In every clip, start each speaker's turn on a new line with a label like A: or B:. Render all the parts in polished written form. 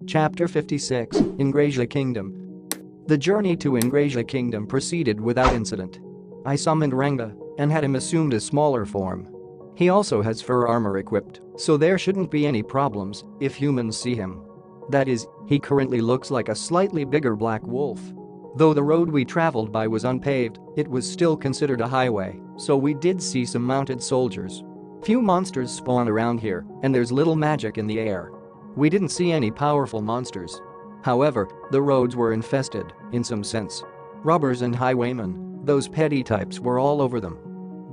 A: Chapter 56, Ingrasia Kingdom. The journey to Ingrasia Kingdom proceeded without incident. I summoned Ranga and had him assumed a smaller form. He also has fur armor equipped, so there shouldn't be any problems if humans see him. That is, he currently looks like a slightly bigger black wolf. Though the road we traveled by was unpaved, it was still considered a highway, so we did see some mounted soldiers. Few monsters spawn around here, and there's little magic in the air. We didn't see any powerful monsters. However, the roads were infested, in some sense. Robbers and highwaymen, those petty types were all over them.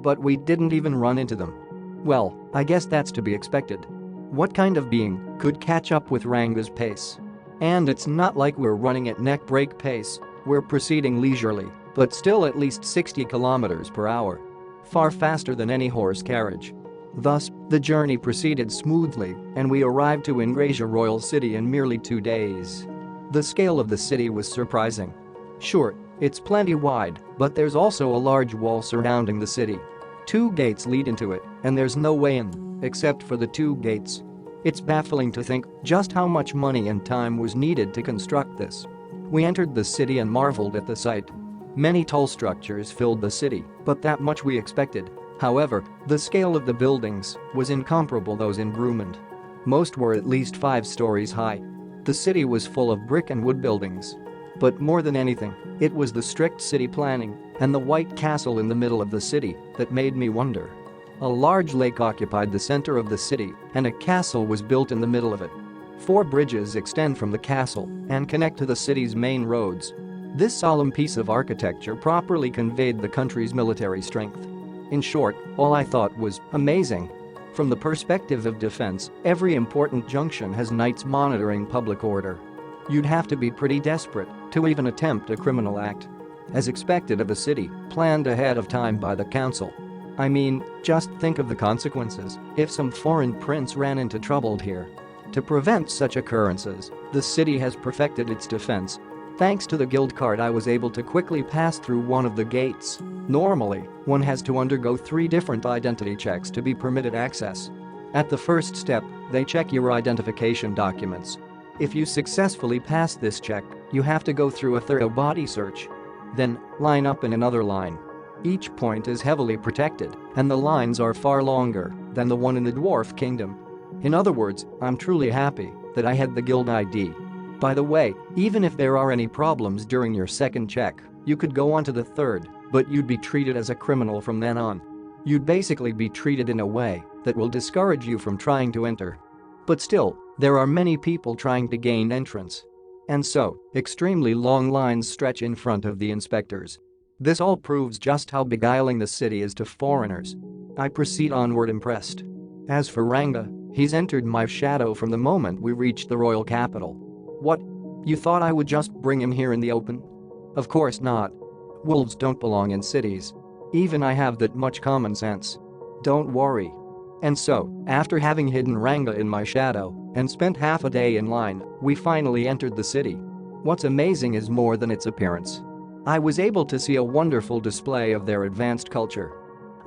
A: But we didn't even run into them. Well, I guess that's to be expected. What kind of being could catch up with Ranga's pace? And it's not like we're running at neck-break pace, we're proceeding leisurely, but still at least 60 kilometers per hour. Far faster than any horse carriage. Thus, the journey proceeded smoothly and we arrived to Ingrasia Royal City in merely 2 days. The scale of the city was surprising. Sure, it's plenty wide, but there's also a large wall surrounding the city. 2 gates lead into it, and there's no way in, except for the 2 gates. It's baffling to think just how much money and time was needed to construct this. We entered the city and marveled at the sight. Many tall structures filled the city, but that much we expected. However, the scale of the buildings was incomparable those in Brumand. Most were at least 5 stories high. The city was full of brick and wood buildings. But more than anything, it was the strict city planning and the white castle in the middle of the city that made me wonder. A large lake occupied the center of the city and a castle was built in the middle of it. 4 bridges extend from the castle and connect to the city's main roads. This solemn piece of architecture properly conveyed the country's military strength. In short, all I thought was amazing. From the perspective of defense, every important junction has knights monitoring public order. You'd have to be pretty desperate to even attempt a criminal act. As expected of a city planned ahead of time by the council. I mean, just think of the consequences if some foreign prince ran into trouble here. To prevent such occurrences, the city has perfected its defense. Thanks to the guild card, I was able to quickly pass through one of the gates. Normally, one has to undergo 3 different identity checks to be permitted access. At the first step, they check your identification documents. If you successfully pass this check, you have to go through a thorough body search. Then, line up in another line. Each point is heavily protected, and the lines are far longer than the one in the Dwarf Kingdom. In other words, I'm truly happy that I had the guild ID. By the way, even if there are any problems during your second check, you could go on to the third, but you'd be treated as a criminal from then on. You'd basically be treated in a way that will discourage you from trying to enter. But still, there are many people trying to gain entrance. And so, extremely long lines stretch in front of the inspectors. This all proves just how beguiling the city is to foreigners. I proceed onward impressed. As for Ranga, he's entered my shadow from the moment we reached the royal capital. What? You thought I would just bring him here in the open? Of course not. Wolves don't belong in cities. Even I have that much common sense. Don't worry. And so, after having hidden Ranga in my shadow and spent half a day in line, we finally entered the city. What's amazing is more than its appearance. I was able to see a wonderful display of their advanced culture.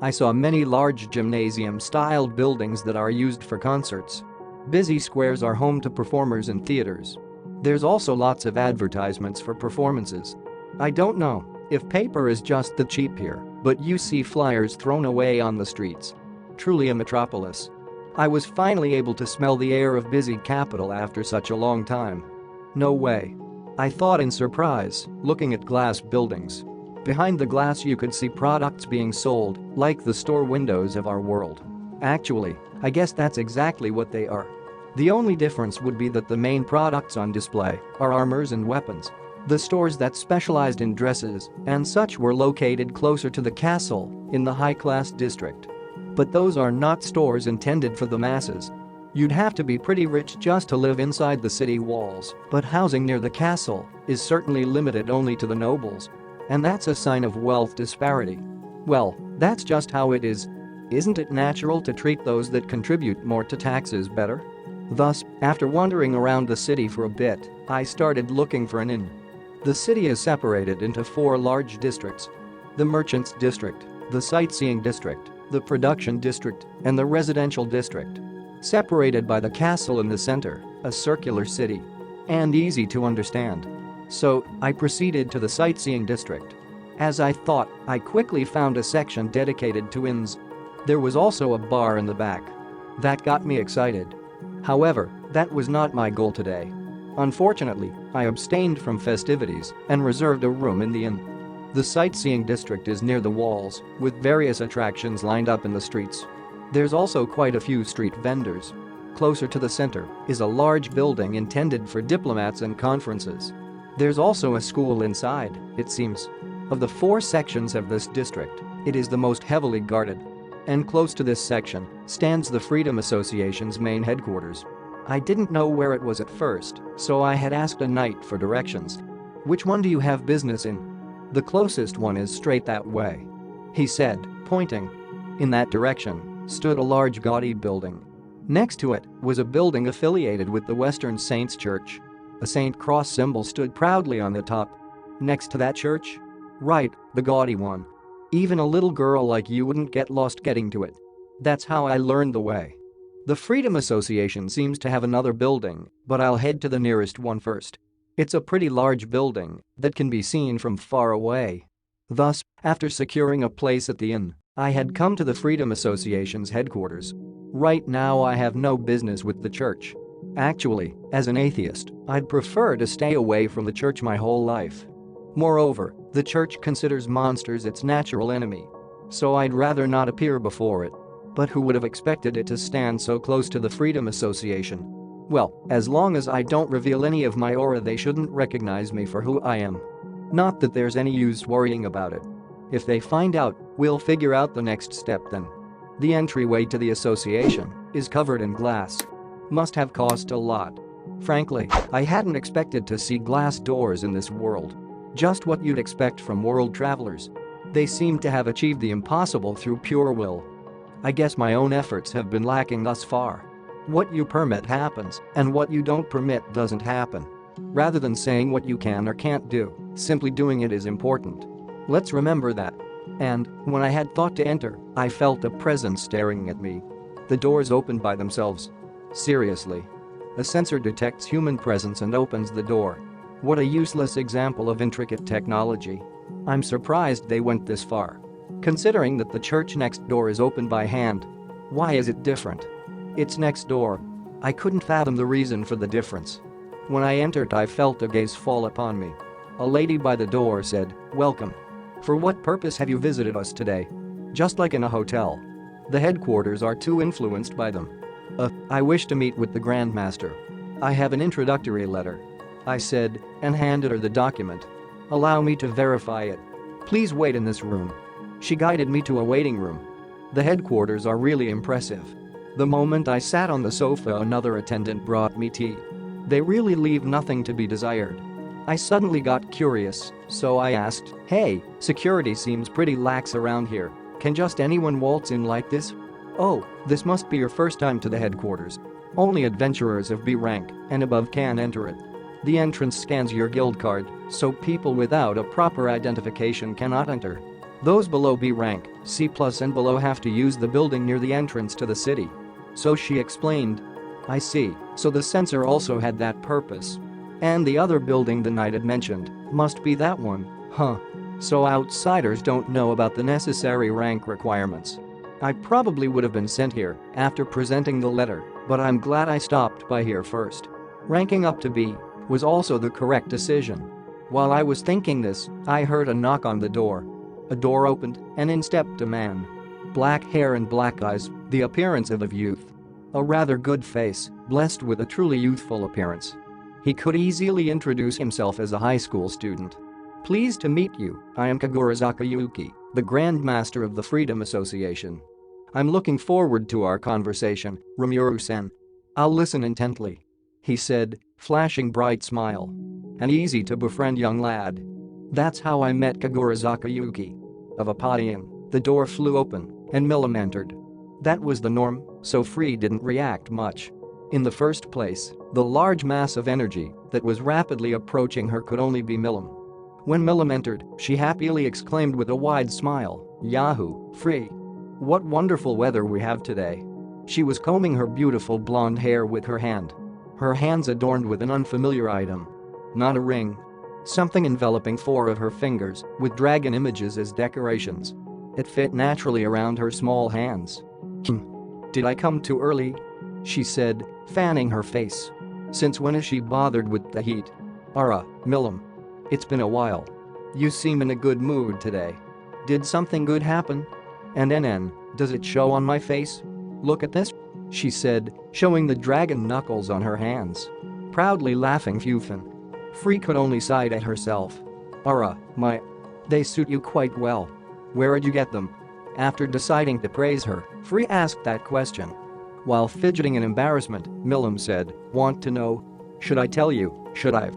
A: I saw many large gymnasium-styled buildings that are used for concerts. Busy squares are home to performers and theaters. There's also lots of advertisements for performances. I don't know if paper is just the cheap here, but you see flyers thrown away on the streets. Truly a metropolis. I was finally able to smell the air of busy capital after such a long time. No way. I thought in surprise, looking at glass buildings. Behind the glass you could see products being sold, like the store windows of our world. Actually, I guess that's exactly what they are. The only difference would be that the main products on display are armors and weapons. The stores that specialized in dresses and such were located closer to the castle in the high-class district. But those are not stores intended for the masses. You'd have to be pretty rich just to live inside the city walls, but housing near the castle is certainly limited only to the nobles. And that's a sign of wealth disparity. Well, that's just how it is. Isn't it natural to treat those that contribute more to taxes better? Thus, after wandering around the city for a bit, I started looking for an inn. The city is separated into 4 large districts. The merchants district, the sightseeing district, the production district, and the residential district. Separated by the castle in the center, a circular city. and easy to understand. So, I proceeded to the sightseeing district. As I thought, I quickly found a section dedicated to inns. There was also a bar in the back. That got me excited. However, that was not my goal today. Unfortunately, I abstained from festivities and reserved a room in the inn. The sightseeing district is near the walls, with various attractions lined up in the streets. There's also quite a few street vendors. Closer to the center is a large building intended for diplomats and conferences. There's also a school inside, it seems. Of the 4 sections of this district, it is the most heavily guarded. And close to this section stands the Freedom Association's main headquarters. I didn't know where it was at first, so I had asked a knight for directions. "Which one do you have business in?" "The closest one is straight that way," he said, pointing. In that direction stood a large gaudy building. Next to it was a building affiliated with the Western Saints Church. A Saint Cross symbol stood proudly on the top. "Next to that church?" "Right, the gaudy one. Even a little girl like you wouldn't get lost getting to it." That's how I learned the way. The Freedom Association seems to have another building, but I'll head to the nearest one first. It's a pretty large building that can be seen from far away. Thus, after securing a place at the inn, I had come to the Freedom Association's headquarters. Right now I have no business with the church. Actually, as an atheist, I'd prefer to stay away from the church my whole life. Moreover, the church considers monsters its natural enemy. So I'd rather not appear before it. But who would have expected it to stand so close to the Freedom Association? Well, as long as I don't reveal any of my aura, they shouldn't recognize me for who I am. Not that there's any use worrying about it. If they find out, we'll figure out the next step then. The entryway to the association is covered in glass. Must have cost a lot. Frankly, I hadn't expected to see glass doors in this world. Just what you'd expect from world travelers. They seem to have achieved the impossible through pure will. I guess my own efforts have been lacking thus far. What you permit happens, and what you don't permit doesn't happen. Rather than saying what you can or can't do, simply doing it is important. Let's remember that. And, when I had thought to enter, I felt a presence staring at me. The doors opened by themselves. Seriously. A sensor detects human presence and opens the door. What a useless example of intricate technology. I'm surprised they went this far. Considering that the church next door is opened by hand. Why is it different? It's next door. I couldn't fathom the reason for the difference. When I entered, I felt a gaze fall upon me. A lady by the door said, "Welcome. For what purpose have you visited us today?" Just like in a hotel. The headquarters are too influenced by them. I wish to meet with the Grand Master. I have an introductory letter," I said, and handed her the document. "Allow me to verify it. Please wait in this room." She guided me to a waiting room. The headquarters are really impressive. The moment I sat on the sofa, another attendant brought me tea. They really leave nothing to be desired. I suddenly got curious, so I asked, "Hey, security seems pretty lax around here. Can just anyone waltz in like this?" "Oh, this must be your first time to the headquarters. Only adventurers of B rank and above can enter it. The entrance scans your guild card, so people without a proper identification cannot enter. Those below B rank, C+ and below have to use the building near the entrance to the city." So she explained. "I see, so the sensor also had that purpose. And the other building the knight had mentioned must be that one, huh? So outsiders don't know about the necessary rank requirements. I probably would have been sent here after presenting the letter, but I'm glad I stopped by here first. Ranking up to B was also the correct decision." While I was thinking this, I heard a knock on the door. A door opened, and in stepped a man. Black hair and black eyes, the appearance of youth. A rather good face, blessed with a truly youthful appearance. He could easily introduce himself as a high school student. "Pleased to meet you, I am Kagurazaka Yuki, the Grand Master of the Freedom Association. I'm looking forward to our conversation, Rimuru-sen. I'll listen intently," he said, flashing bright smile. "An easy to befriend young lad." That's how I met Kagurazaka Yuki. Of a partying, the door flew open, and Milim entered. That was the norm, so Free didn't react much. In the first place, the large mass of energy that was rapidly approaching her could only be Milim. When Milim entered, she happily exclaimed with a wide smile, "Yahoo, Free! What wonderful weather we have today." She was combing her beautiful blonde hair with her hand. her hands adorned with an unfamiliar item. Not a ring. Something enveloping 4 of her fingers, with dragon images as decorations. It fit naturally around her small hands. Did I come too early? She said, fanning her face. Since when is she bothered with the heat? Milam. It's been a while. You seem in a good mood today. Did something good happen? And does it show on my face? Look at this, she said, showing the dragon knuckles on her hands. Proudly laughing Fufin. Free could only sigh at herself. They suit you quite well. Where'd you get them? After deciding to praise her, Free asked that question. While fidgeting in embarrassment, Milam said, want to know? Should I tell you? Should I?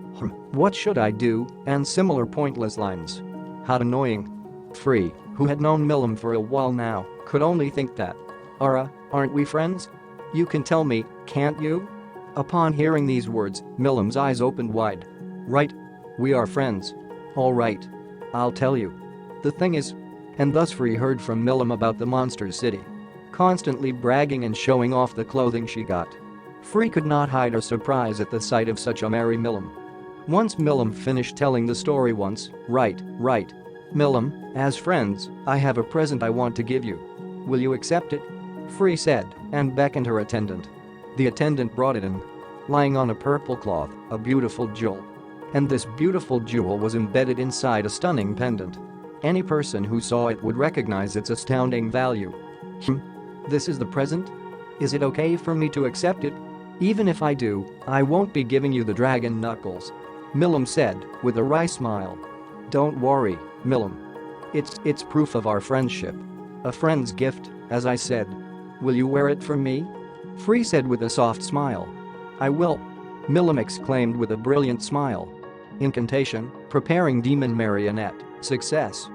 A: What should I do? And similar pointless lines. How annoying. Free, who had known Milam for a while now, could only think that. Aren't we friends? You can tell me, can't you? Upon hearing these words, Milam's eyes opened wide. Right. We are friends. All right. I'll tell you. The thing is. And thus Free heard from Milam about the monster city. Constantly bragging and showing off the clothing she got. Free could not hide her surprise at the sight of such a merry Milam. Once Milam finished telling the story once, right. Milam, as friends, I have a present I want to give you. Will you accept it? Free said, and beckoned her attendant. The attendant brought it in. Lying on a purple cloth, a beautiful jewel. And this beautiful jewel was embedded inside a stunning pendant. Any person who saw it would recognize its astounding value. This is the present? Is it okay for me to accept it? Even if I do, I won't be giving you the dragon knuckles. Milam said, with a wry smile. Don't worry, Milam. It's proof of our friendship. A friend's gift, as I said. Will you wear it for me? Free said with a soft smile. I will. Milam exclaimed with a brilliant smile. Incantation, preparing demon marionette, success.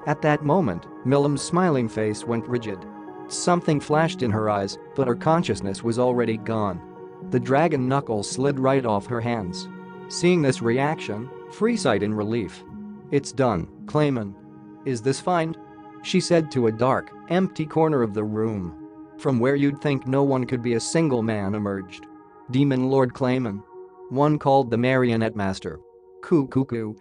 A: At that moment, Milam's smiling face went rigid. Something flashed in her eyes, but her consciousness was already gone. The dragon knuckles slid right off her hands. Seeing this reaction, Free sighed in relief. It's done, Clayman. Is this fine? She said to a dark, empty corner of the room. From where you'd think no one could be a single man emerged. Demon Lord Clayman. One called the Marionette Master. Cuckoo.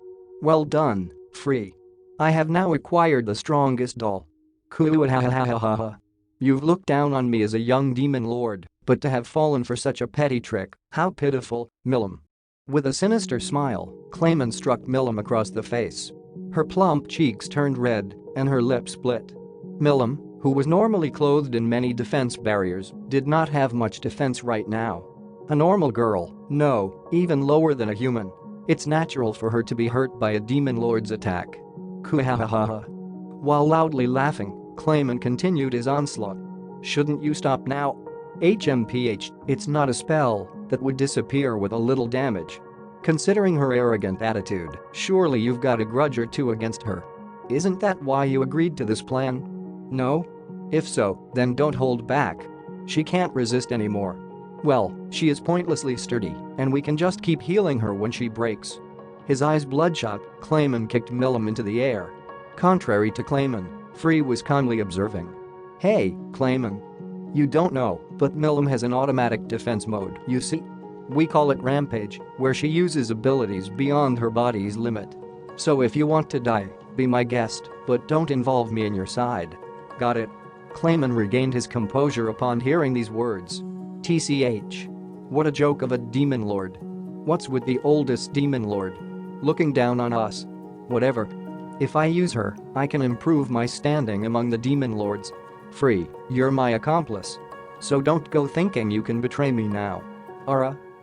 A: Well done, Free. I have now acquired the strongest doll. Coo-ha-ha-ha-ha-ha. You've looked down on me as a young demon lord, but to have fallen for such a petty trick, how pitiful, Milam. With a sinister smile, Clayman struck Milam across the face. Her plump cheeks turned red, and her lips split. Milam, who was normally clothed in many defense barriers, did not have much defense right now. A normal girl, no, even lower than a human. It's natural for her to be hurt by a demon lord's attack. Coo-ha-ha-ha-ha. While loudly laughing, Clayman continued his onslaught. Shouldn't you stop now? HMPH, it's not a spell that would disappear with a little damage. Considering her arrogant attitude, surely you've got a grudge or two against her. Isn't that why you agreed to this plan? No? If so, then don't hold back. She can't resist anymore. Well, she is pointlessly sturdy, and we can just keep healing her when she breaks. His eyes bloodshot, Clayman kicked Milam into the air. Contrary to Clayman, Free was calmly observing. Hey, Clayman. You don't know, but Milam has an automatic defense mode, you see? We call it Rampage, where she uses abilities beyond her body's limit. So if you want to die, be my guest, but don't involve me in your side. Got it? Clayman regained his composure upon hearing these words. TCH. What a joke of a demon lord. What's with the oldest demon lord? Looking down on us. Whatever. If I use her, I can improve my standing among the demon lords. Free, you're my accomplice. So don't go thinking you can betray me now.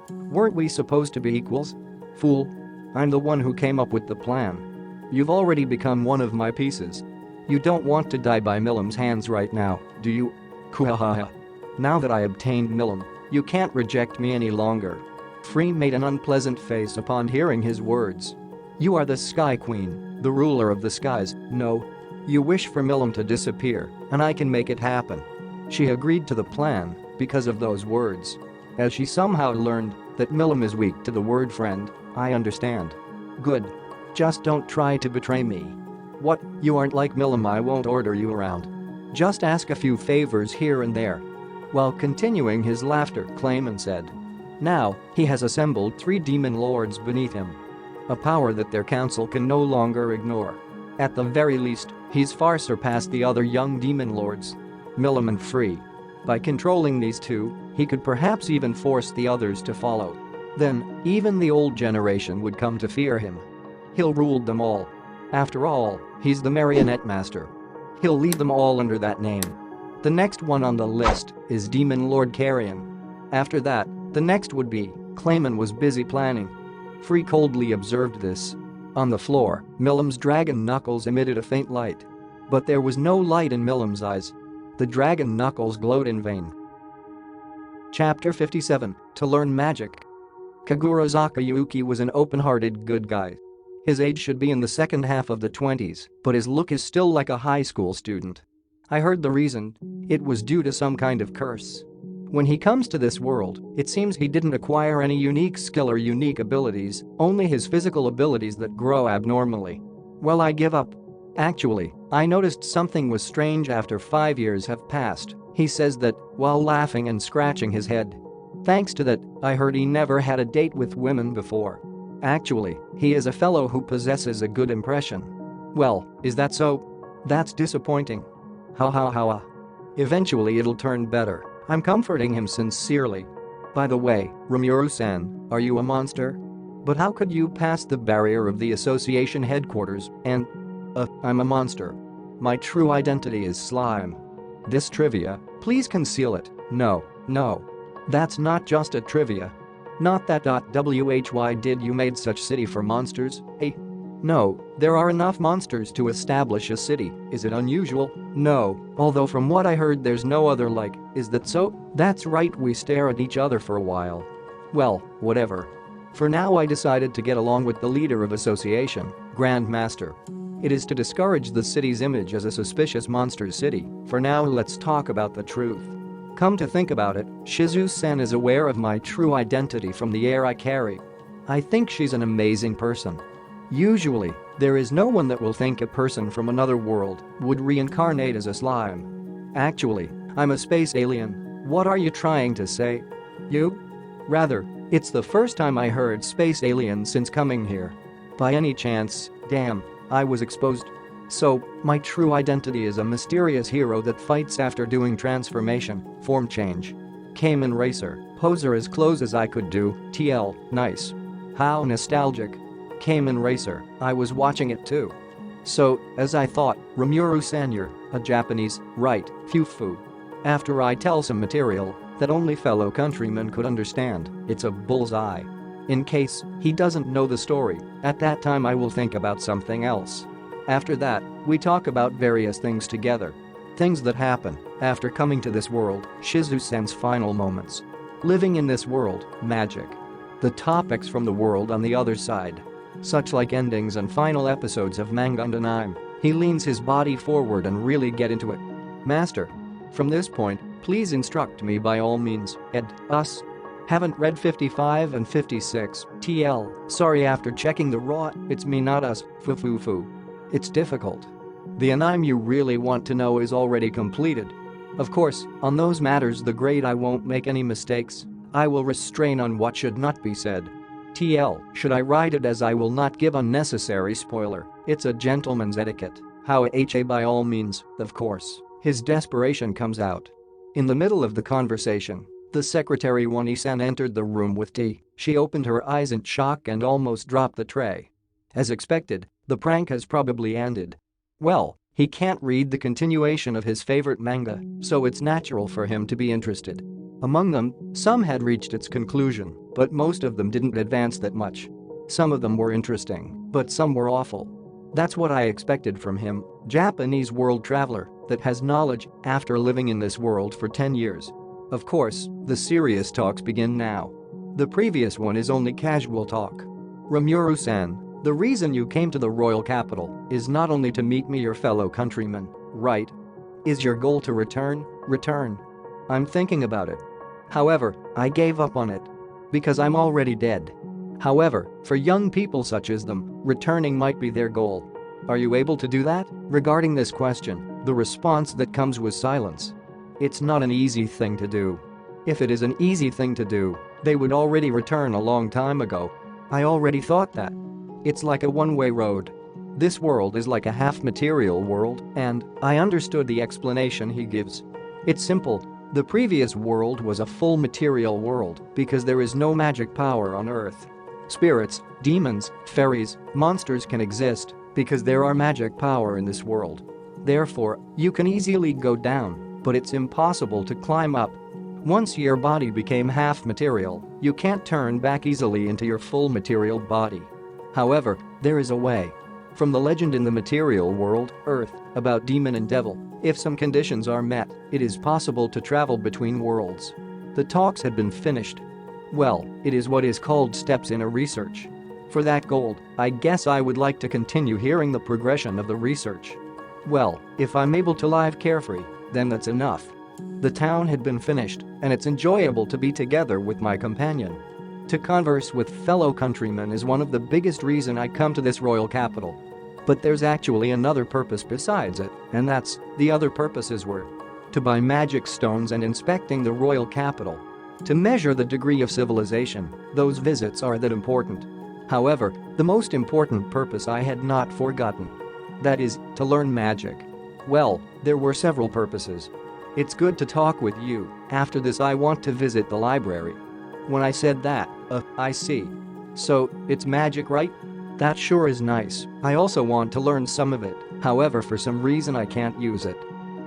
A: Weren't we supposed to be equals? Fool. I'm the one who came up with the plan. You've already become one of my pieces. You don't want to die by Milam's hands right now, do you? Kuhahaha. Now that I obtained Milam, you can't reject me any longer. Free made an unpleasant face upon hearing his words. You are the Sky Queen, the ruler of the skies, no. You wish for Milam to disappear, and I can make it happen. She agreed to the plan because of those words. As she somehow learned that Milam is weak to the word friend, I understand. Good. Just don't try to betray me. What, you aren't like Milam, I won't order you around. Just ask a few favors here and there. While continuing his laughter, Clayman said. Now, he has assembled 3 demon lords beneath him. A power that their council can no longer ignore. At the very least, he's far surpassed the other young demon lords. Milim and Free. By controlling these 2, he could perhaps even force the others to follow. Then, even the old generation would come to fear him. He'll rule them all. After all, he's the marionette master. He'll lead them all under that name. The next one on the list is Demon Lord Carrion. After that, the next would be, Clayman was busy planning. Free coldly observed this. On the floor, Milim's dragon knuckles emitted a faint light. But there was no light in Milim's eyes. The dragon knuckles glowed in vain. Chapter 57, To Learn Magic. Kagura Zakayuki was an open-hearted good guy. His age should be in the second half of the 20s, but his look is still like a high school student. I heard the reason. It was due to some kind of curse. When he comes to this world, it seems he didn't acquire any unique skill or unique abilities, only his physical abilities that grow abnormally. Well, I give up. Actually, I noticed something was strange after 5 years have passed, he says that, while laughing and scratching his head. Thanks to that, I heard he never had a date with women before. Actually, he is a fellow who possesses a good impression. Well, is that so? That's disappointing. Ha. Eventually it'll turn better. I'm comforting him sincerely. By the way, Rimuru-san, are you a monster? But how could you pass the barrier of the association headquarters and… I'm a monster. My true identity is slime. This trivia, please conceal it. No. That's not just a trivia. Not that. Why did you made such city for monsters, eh? No, there are enough monsters to establish a city. Is it unusual? No, although from what I heard there's no other like, is that so? That's right, we stare at each other for a while. Well, whatever. For now I decided to get along with the leader of association, Grand Master. It is to discourage the city's image as a suspicious monster city. For now let's talk about the truth. Come to think about it, Shizu-san is aware of my true identity from the air I carry. I think she's an amazing person. Usually, there is no one that will think a person from another world would reincarnate as a slime. Actually, I'm a space alien. What are you trying to say? You? Rather, it's the first time I heard space alien since coming here. By any chance, damn, I was exposed. So, my true identity is a mysterious hero that fights after doing transformation, form change. Cayman Racer, poser as close as I could do, TL, nice. How nostalgic. Cayman Racer, I was watching it too. So, as I thought, Rimuru-san, you're a Japanese, right, Fufu. After I tell some material that only fellow countrymen could understand, it's a bullseye. In case he doesn't know the story, at that time I will think about something else. After that, we talk about various things together. Things that happen after coming to this world, Shizu-san's final moments. Living in this world, magic. The topics from the world on the other side. Such like endings and final episodes of manga and anime. He leans his body forward and really get into it. Master. From this point, please instruct me by all means, us. Haven't read 55 and 56, TL, sorry after checking the raw, it's me not us, fufufu. It's difficult. The anime you really want to know is already completed. Of course, on those matters the grade I won't make any mistakes. I will restrain on what should not be said. TL, should I write it as I will not give unnecessary spoiler, it's a gentleman's etiquette. How HA by all means, of course. His desperation comes out. In the middle of the conversation, the secretary Wani-san entered the room with tea. She opened her eyes in shock and almost dropped the tray. As expected, the prank has probably ended. Well, he can't read the continuation of his favorite manga, so it's natural for him to be interested. Among them, some had reached its conclusion, but most of them didn't advance that much. Some of them were interesting, but some were awful. That's what I expected from him, Japanese world traveler that has knowledge after living in this world for 10 years. Of course, the serious talks begin now. The previous one is only casual talk. Rimuru-san, the reason you came to the royal capital is not only to meet me, your fellow countrymen, right? Is your goal to return? Return. I'm thinking about it. However, I gave up on it. Because I'm already dead. However, for young people such as them, returning might be their goal. Are you able to do that? Regarding this question, the response that comes was silence. It's not an easy thing to do. If it is an easy thing to do, they would already return a long time ago. I already thought that. It's like a one-way road. This world is like a half-material world, and I understood the explanation he gives. It's simple. The previous world was a full material world because there is no magic power on Earth. Spirits, demons, fairies, monsters can exist because there are magic power in this world. Therefore, you can easily go down, but it's impossible to climb up. Once your body became half material, you can't turn back easily into your full material body. However, there is a way. From the legend in the material world, Earth, about demon and devil, if some conditions are met, it is possible to travel between worlds. The talks had been finished. Well, it is what is called steps in a research. For that gold, I guess I would like to continue hearing the progression of the research. Well, if I'm able to live carefree, then that's enough. The town had been finished, and it's enjoyable to be together with my companion. To converse with fellow countrymen is one of the biggest reasons I come to this royal capital. But there's actually another purpose besides it, and the other purposes were to buy magic stones and inspecting the royal capital. To measure the degree of civilization, those visits are that important. However, the most important purpose I had not forgotten. That is, to learn magic. Well, there were several purposes. It's good to talk with you. After this I want to visit the library. When I said that, I see. So, it's magic, right? That sure is nice. I also want to learn some of it, however for some reason I can't use it.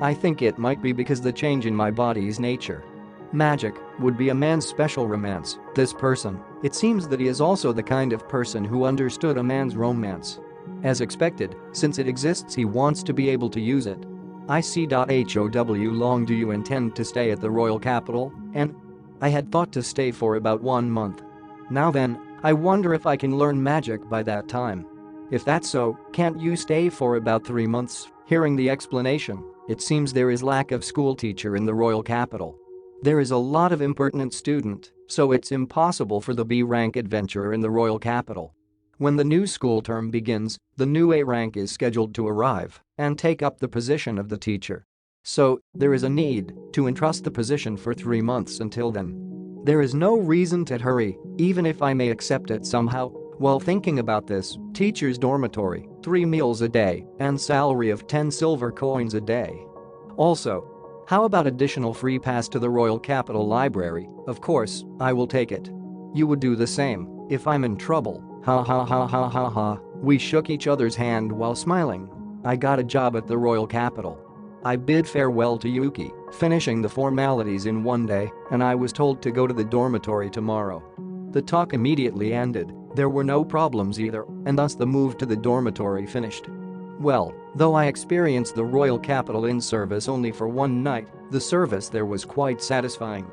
A: I think it might be because the change in my body's nature. Magic would be a man's special romance, this person. It seems that he is also the kind of person who understood a man's romance. As expected, since it exists he wants to be able to use it. I see. How long do you intend to stay at the royal capital? And I had thought to stay for about 1 month. Now then, I wonder if I can learn magic by that time. If that's so, can't you stay for about 3 months? Hearing the explanation, it seems there is lack of school teacher in the royal capital. There is a lot of impertinent student, so it's impossible for the B rank adventurer in the royal capital. When the new school term begins, the new A rank is scheduled to arrive and take up the position of the teacher. So, there is a need to entrust the position for 3 months until then. There is no reason to hurry, even if I may accept it somehow. While thinking about this, teacher's dormitory, 3 meals a day, and salary of 10 silver coins a day. Also, how about additional free pass to the Royal Capital Library? Of course, I will take it. You would do the same if I'm in trouble. Ha ha ha ha ha ha. We shook each other's hand while smiling. I got a job at the Royal Capital. I bid farewell to Yuki, finishing the formalities in 1 day, and I was told to go to the dormitory tomorrow. The talk immediately ended. There were no problems either, and thus the move to the dormitory finished. Well, though I experienced the Royal Capital Inn service only for 1 night, the service there was quite satisfying.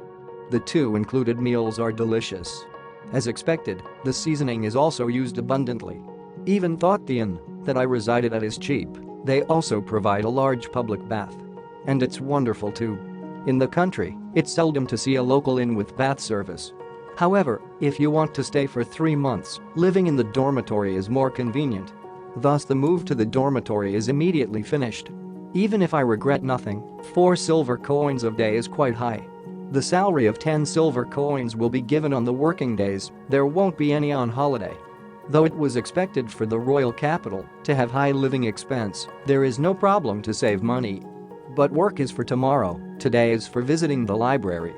A: The 2 included meals are delicious. As expected, the seasoning is also used abundantly. Even thought the inn that I resided at is cheap. They also provide a large public bath. And it's wonderful too. In the country, it's seldom to see a local inn with bath service. However, if you want to stay for 3 months, living in the dormitory is more convenient. Thus the move to the dormitory is immediately finished. Even if I regret nothing, 4 silver coins a day is quite high. The salary of 10 silver coins will be given on the working days, there won't be any on holiday. Though it was expected for the royal capital to have high living expense, there is no problem to save money. But work is for tomorrow, today is for visiting the library.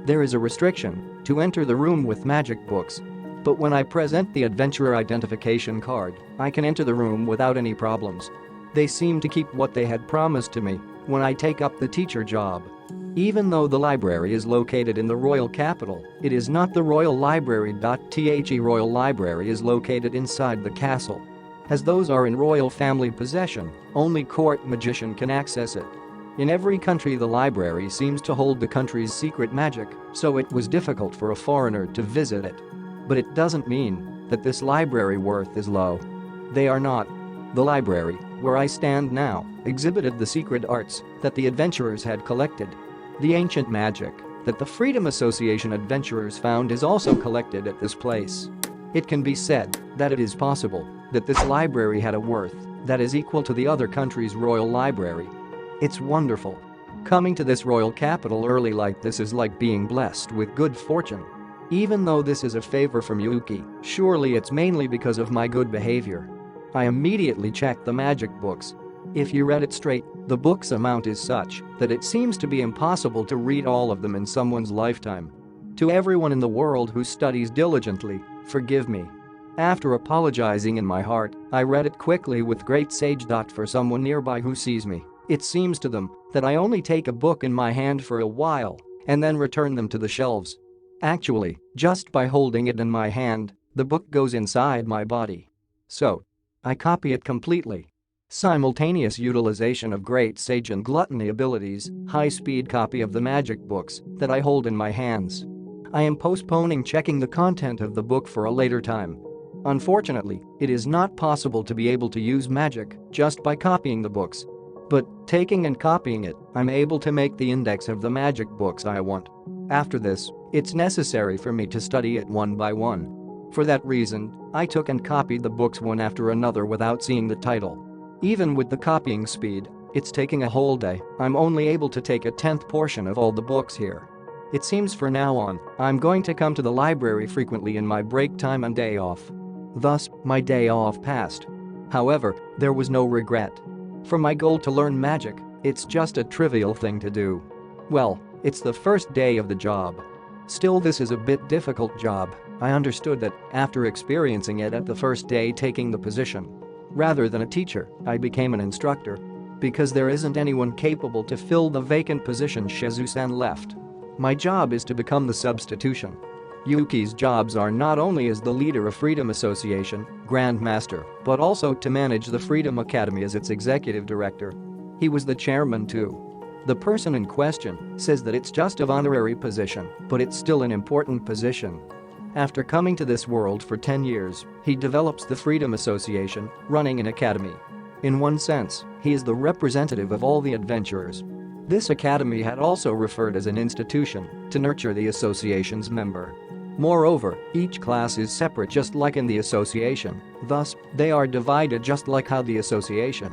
A: There is a restriction to enter the room with magic books. But when I present the adventurer identification card, I can enter the room without any problems. They seem to keep what they had promised to me when I take up the teacher job. Even though the library is located in the royal capital, it is not the royal library. The royal library is located inside the castle. As those are in royal family possession, only court magician can access it. In every country the library seems to hold the country's secret magic, so it was difficult for a foreigner to visit it. But it doesn't mean that this library worth is low. They are not. The library, where I stand now, exhibited the secret arts that the adventurers had collected. The ancient magic that the Freedom Association adventurers found is also collected at this place. It can be said that it is possible that this library had a worth that is equal to the other country's royal library. It's wonderful. Coming to this royal capital early like this is like being blessed with good fortune. Even though this is a favor from Yuki, surely it's mainly because of my good behavior. I immediately checked the magic books. If you read it straight, the book's amount is such that it seems to be impossible to read all of them in someone's lifetime. To everyone in the world who studies diligently, forgive me. After apologizing in my heart, I read it quickly with great sage. For someone nearby who sees me, it seems to them that I only take a book in my hand for a while and then return them to the shelves. Actually, just by holding it in my hand, the book goes inside my body. So, I copy it completely. Simultaneous utilization of great sage and gluttony abilities, high-speed copy of the magic books that I hold in my hands. I am postponing checking the content of the book for a later time. Unfortunately, it is not possible to be able to use magic just by copying the books. But, taking and copying it, I'm able to make the index of the magic books I want. After this, it's necessary for me to study it one by one. For that reason, I took and copied the books one after another without seeing the title. Even with the copying speed, it's taking a whole day. I'm only able to take a 10th portion of all the books here. It seems for now on, I'm going to come to the library frequently in my break time and day off. Thus, my day off passed. However, there was no regret. For my goal to learn magic, it's just a trivial thing to do. Well, it's the first day of the job. Still, this is a bit difficult job. I understood that after experiencing it at the first day taking the position. Rather than a teacher, I became an instructor. Because there isn't anyone capable to fill the vacant position Shizu-san left. My job is to become the substitution. Yuki's jobs are not only as the leader of Freedom Association, Grand Master, but also to manage the Freedom Academy as its executive director. He was the chairman too. The person in question says that it's just an honorary position, but it's still an important position. After coming to this world for 10 years, he develops the Freedom Association, running an academy. In one sense, he is the representative of all the adventurers. This academy had also referred as an institution to nurture the association's member. Moreover, each class is separate just like in the association, thus, they are divided just like how the association.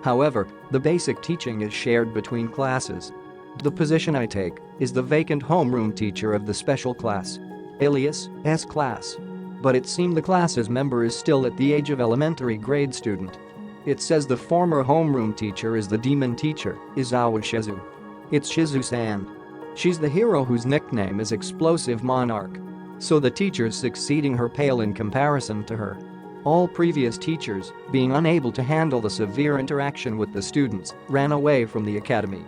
A: However, the basic teaching is shared between classes. The position I take is the vacant homeroom teacher of the special class. Alias, S-class. But it seems the class's member is still at the age of elementary grade student. It says the former homeroom teacher is the demon teacher, Izawa Shizu. It's Shizu-san. She's the hero whose nickname is Explosive Monarch. So the teachers succeeding her pale in comparison to her. All previous teachers, being unable to handle the severe interaction with the students, ran away from the academy.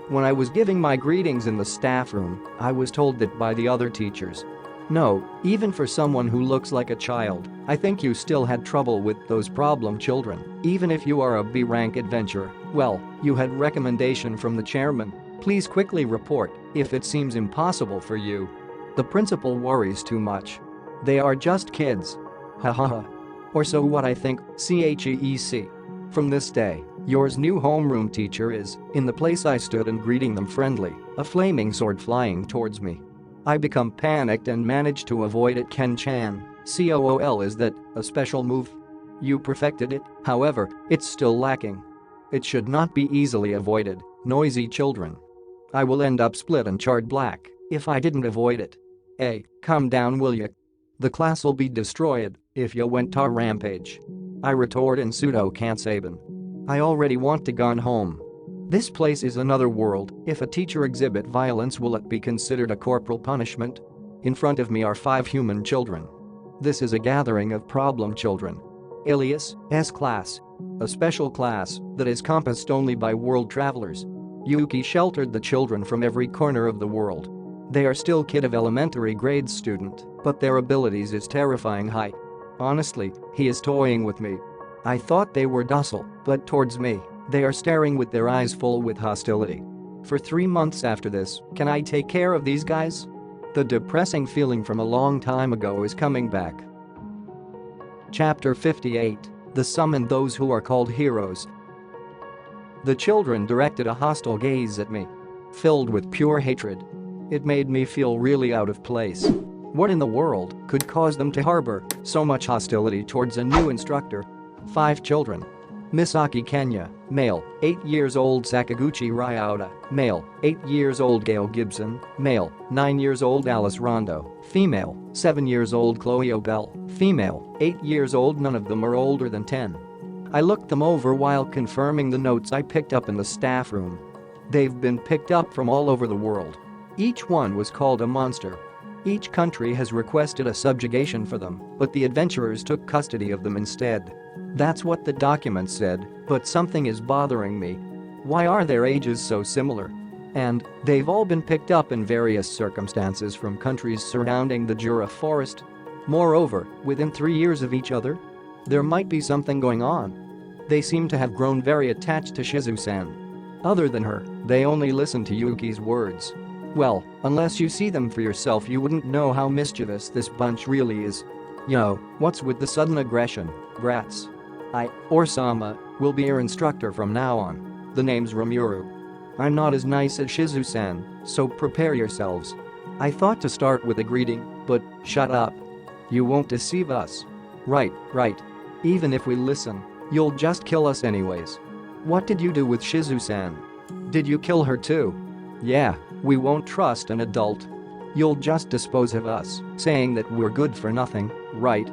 A: When I was giving my greetings in the staff room, I was told that by the other teachers. No, even for someone who looks like a child, I think you still had trouble with those problem children. Even if you are a B-rank adventurer, well, you had recommendation from the chairman. Please quickly report if it seems impossible for you. The principal worries too much. They are just kids. Hahaha. Or so what I think, CHEEC. From this day, yours new homeroom teacher is, in the place I stood and greeting them friendly, a flaming sword flying towards me. I become panicked and manage to avoid it. Ken-chan, COOL, is that a special move? You perfected it, however, it's still lacking. It should not be easily avoided, noisy children. I will end up split and charred black if I didn't avoid it. Hey, calm down will ya? The class will be destroyed if ya went to rampage. I retort in pseudo-Kansaban. I already want to gone home. This place is another world. If a teacher exhibit violence, will it be considered a corporal punishment? In front of me are 5 human children. This is a gathering of problem children. Alias, S-class. A special class that is compassed only by world travelers. Yuki sheltered the children from every corner of the world. They are still kid of elementary grade student, but their abilities is terrifying high. Honestly, he is toying with me. I thought they were docile, but towards me, they are staring with their eyes full with hostility. For 3 months after this, can I take care of these guys? The depressing feeling from a long time ago is coming back. Chapter 58. The Summon Those Who Are Called Heroes. The children directed a hostile gaze at me. Filled with pure hatred. It made me feel really out of place. What in the world could cause them to harbor so much hostility towards a new instructor? 5 children. Misaki Kenya, male, 8 years old Sakaguchi Ryota, male, 8 years old Gail Gibson, male, 9 years old Alice Rondo, female, 7 years old Chloe Obell, female, 8 years old. None of them are older than 10. I looked them over while confirming the notes I picked up in the staff room. They've been picked up from all over the world. Each one was called a monster. Each country has requested a subjugation for them, but the adventurers took custody of them instead. That's what the document said, but something is bothering me. Why are their ages so similar? And they've all been picked up in various circumstances from countries surrounding the Jura forest. Moreover, within 3 years of each other? There might be something going on. They seem to have grown very attached to Shizu-san. Other than her, they only listen to Yuki's words. Well, unless you see them for yourself you wouldn't know how mischievous this bunch really is. Yo, what's with the sudden aggression, brats? Or Sama, will be your instructor from now on. The name's Rimuru. I'm not as nice as Shizu-san, so prepare yourselves. I thought to start with a greeting, but shut up. You won't deceive us. Right. Even if we listen, you'll just kill us anyways. What did you do with Shizu-san? Did you kill her too? Yeah, we won't trust an adult. You'll just dispose of us, saying that we're good for nothing, right?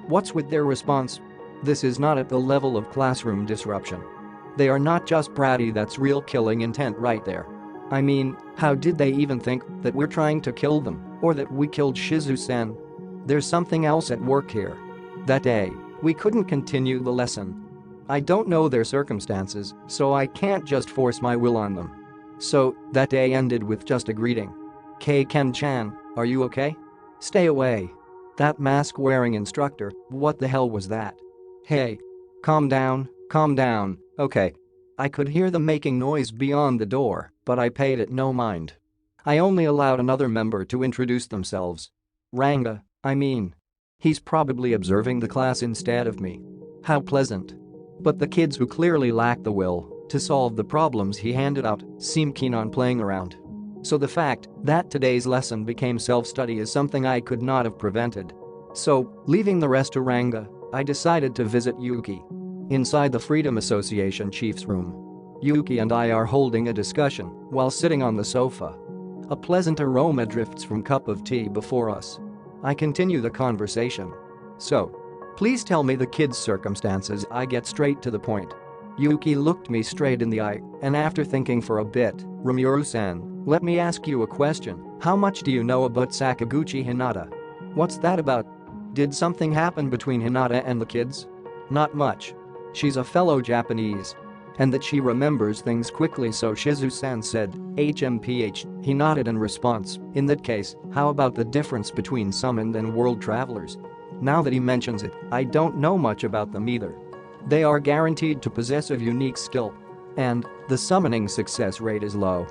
A: What's with their response? This is not at the level of classroom disruption. They are not just bratty, that's real killing intent right there. I mean, how did they even think that we're trying to kill them, or that we killed Shizu-san? There's something else at work here. That day, we couldn't continue the lesson. I don't know their circumstances, so I can't just force my will on them. So, that day ended with just a greeting. Ken-chan, are you okay? Stay away. That mask-wearing instructor, what the hell was that? Hey. Calm down, okay. I could hear them making noise beyond the door, but I paid it no mind. I only allowed another member to introduce themselves. Ranga, I mean. He's probably observing the class instead of me. How pleasant. But the kids who clearly lack the will to solve the problems he handed out seem keen on playing around. So the fact that today's lesson became self-study is something I could not have prevented. So, leaving the rest to Ranga, I decided to visit Yuki. Inside the Freedom Association chief's room. Yuki and I are holding a discussion while sitting on the sofa. A pleasant aroma drifts from cup of tea before us. I continue the conversation. So, please tell me the kids' circumstances. I get straight to the point. Yuki looked me straight in the eye, and after thinking for a bit, Rimuru-san, let me ask you a question. How much do you know about Sakaguchi Hinata? What's that about? Did something happen between Hinata and the kids? Not much. She's a fellow Japanese. And that she remembers things quickly, so Shizu-san said, HMPH. He nodded in response. In that case, how about the difference between summoned and world travelers? Now that he mentions it, I don't know much about them either. They are guaranteed to possess a unique skill. And the summoning success rate is low.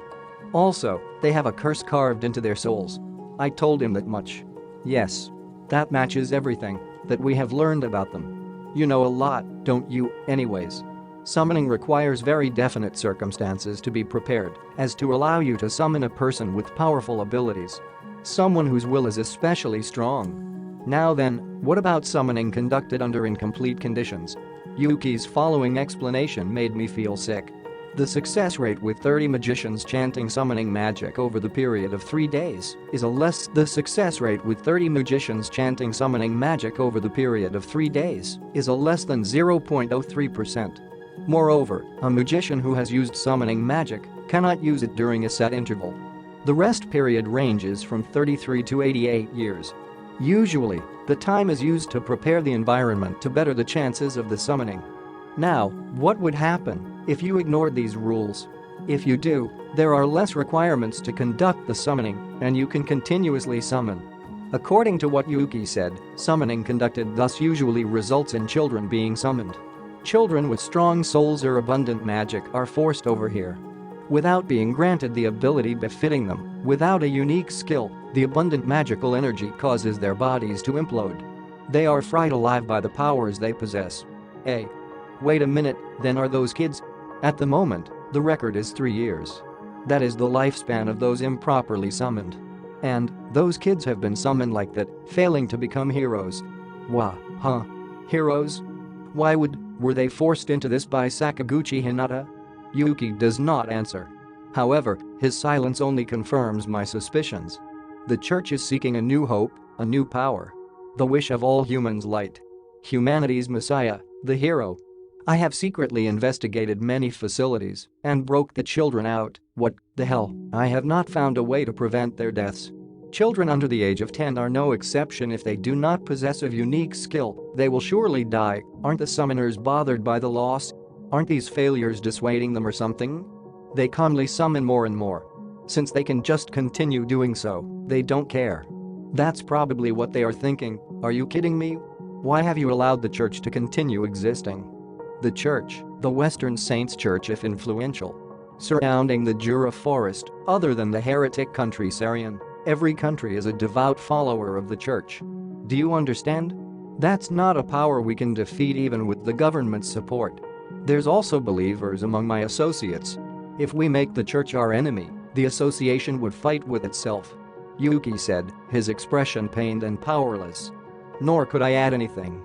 A: Also, they have a curse carved into their souls. I told him that much. Yes. That matches everything that we have learned about them. You know a lot, don't you, anyways? Summoning requires very definite circumstances to be prepared as to allow you to summon a person with powerful abilities. Someone whose will is especially strong. Now then, what about summoning conducted under incomplete conditions? Yuki's following explanation made me feel sick. The success rate with 30 magicians chanting summoning magic over the period of 3 days is the success rate with 30 magicians chanting summoning magic over the period of 3 days is a less than 0.03%. Moreover, a magician who has used summoning magic cannot use it during a set interval. The rest period ranges from 33 to 88 years. Usually, the time is used to prepare the environment to better the chances of the summoning. Now, what would happen if you ignored these rules? If you do, there are less requirements to conduct the summoning, and you can continuously summon. According to what Yuki said, summoning conducted thus usually results in children being summoned. Children with strong souls or abundant magic are forced over here. Without being granted the ability befitting them, without a unique skill, the abundant magical energy causes their bodies to implode. They are fried alive by the powers they possess. Hey. Wait a minute, then are those kids? At the moment, the record is 3 years. That is the lifespan of those improperly summoned. And those kids have been summoned like that, failing to become heroes. Heroes? Why would Were they forced into this by Sakaguchi Hinata? Yuki does not answer. However, his silence only confirms my suspicions. The church is seeking a new hope, a new power. The wish of all humans light. Humanity's messiah, the hero. I have secretly investigated many facilities and broke the children out. What the hell? I have not found a way to prevent their deaths. Children under the age of 10 are no exception. If they do not possess a unique skill, they will surely die. Aren't the summoners bothered by the loss? Aren't these failures dissuading them or something? They calmly summon more and more. Since they can just continue doing so, they don't care. That's probably what they are thinking. Are you kidding me? Why have you allowed the church to continue existing? The church, the Western Saints Church if influential. Surrounding the Jura forest, other than the heretic country Syrian, every country is a devout follower of the church. Do you understand? That's not a power we can defeat even with the government's support. There's also believers among my associates. If we make the church our enemy, the association would fight with itself. Yuki said, his expression pained and powerless. Nor could I add anything.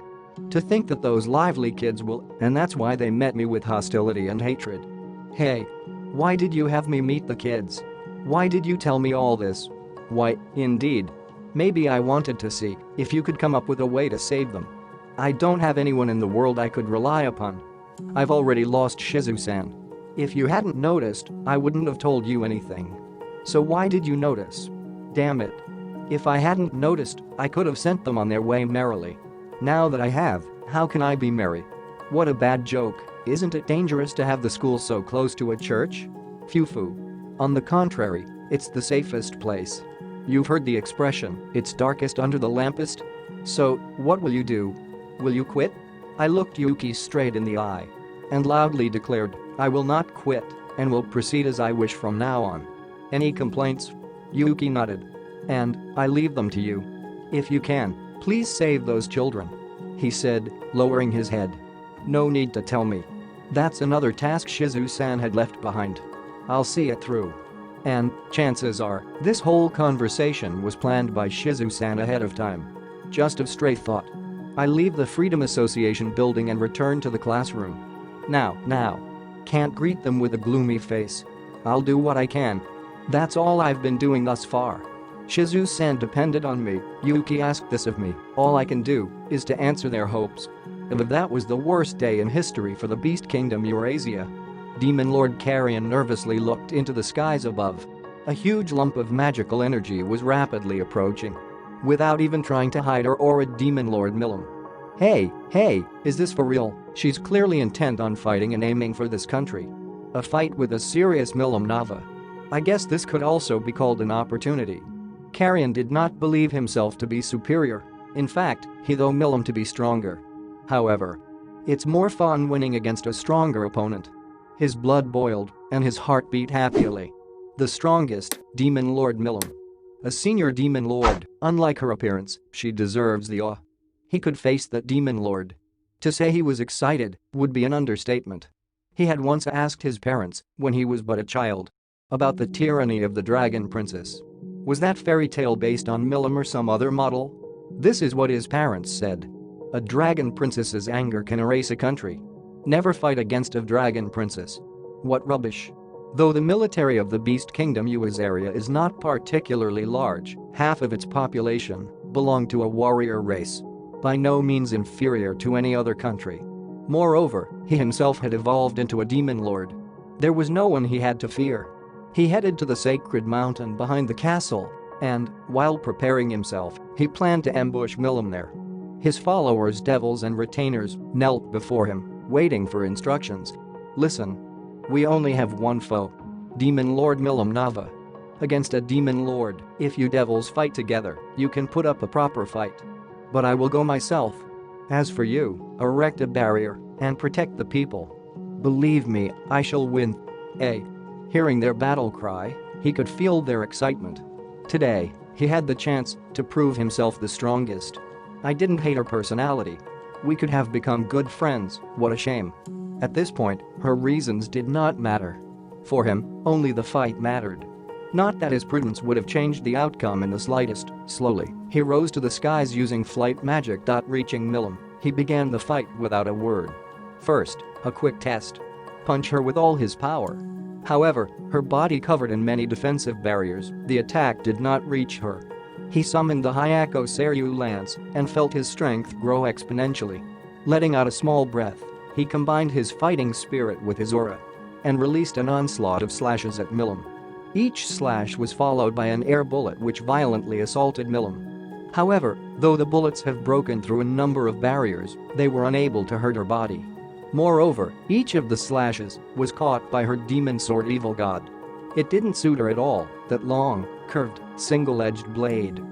A: To think that those lively kids will, and that's why they met me with hostility and hatred. Hey. Why did you have me meet the kids? Why did you tell me all this? Why, indeed. Maybe I wanted to see if you could come up with a way to save them. I don't have anyone in the world I could rely upon. I've already lost Shizu-san. If you hadn't noticed, I wouldn't have told you anything. So why did you notice? Damn it. If I hadn't noticed, I could have sent them on their way merrily. Now that I have, how can I be merry? What a bad joke. Isn't it dangerous to have the school so close to a church? Phew. On the contrary, it's the safest place. You've heard the expression, it's darkest under the lampest? So, what will you do? Will you quit? I looked Yuki straight in the eye and loudly declared, I will not quit and will proceed as I wish from now on. Any complaints? Yuki nodded. And I leave them to you. If you can, please save those children, he said, lowering his head. No need to tell me. That's another task Shizu-san had left behind. I'll see it through. And, chances are, this whole conversation was planned by Shizu-san ahead of time. Just a stray thought. I leave the Freedom Association building and return to the classroom. Now. Can't greet them with a gloomy face. I'll do what I can. That's all I've been doing thus far. Shizu-san depended on me. Yuki asked this of me. All I can do is to answer their hopes. If that was the worst day in history for the Beast Kingdom Eurasia. Demon Lord Carrion nervously looked into the skies above. A huge lump of magical energy was rapidly approaching. Without even trying to hide her aura, Demon Lord Milam. Hey, is this for real? She's clearly intent on fighting and aiming for this country. A fight with a serious Milam Nava. I guess this could also be called an opportunity. Carrion did not believe himself to be superior. In fact, he thought Milam to be stronger. However, it's more fun winning against a stronger opponent. His blood boiled and his heart beat happily. The strongest, Demon Lord Milam. A senior Demon Lord, unlike her appearance, she deserves the awe. He could face that Demon Lord. To say he was excited would be an understatement. He had once asked his parents, when he was but a child, about the tyranny of the Dragon Princess. Was that fairy tale based on Milam or some other model? This is what his parents said. A dragon princess's anger can erase a country. Never fight against a dragon princess. What rubbish. Though the military of the Beast Kingdom US area is not particularly large, half of its population belong to a warrior race. By no means inferior to any other country. Moreover, he himself had evolved into a demon lord. There was no one he had to fear. He headed to the sacred mountain behind the castle, and, while preparing himself, he planned to ambush Milam there. His followers, devils and retainers, knelt before him, waiting for instructions. Listen. We only have one foe. Demon Lord Milam Nava. Against a demon lord, if you devils fight together, you can put up a proper fight. But I will go myself. As for you, erect a barrier and protect the people. Believe me, I shall win. Hearing their battle cry, he could feel their excitement. Today, he had the chance to prove himself the strongest. I didn't hate her personality. We could have become good friends, what a shame. At this point, her reasons did not matter. For him, only the fight mattered. Not that his prudence would have changed the outcome in the slightest. Slowly, he rose to the skies using flight magic. Reaching Milam, he began the fight without a word. First, a quick test. Punch her with all his power. However, her body covered in many defensive barriers, the attack did not reach her. He summoned the Hyako Seiryu lance and felt his strength grow exponentially. Letting out a small breath, he combined his fighting spirit with his aura and released an onslaught of slashes at Milim. Each slash was followed by an air bullet which violently assaulted Milim. However, though the bullets have broken through a number of barriers, they were unable to hurt her body. Moreover, each of the slashes was caught by her demon sword evil god. It didn't suit her at all, that long, curved, single-edged blade.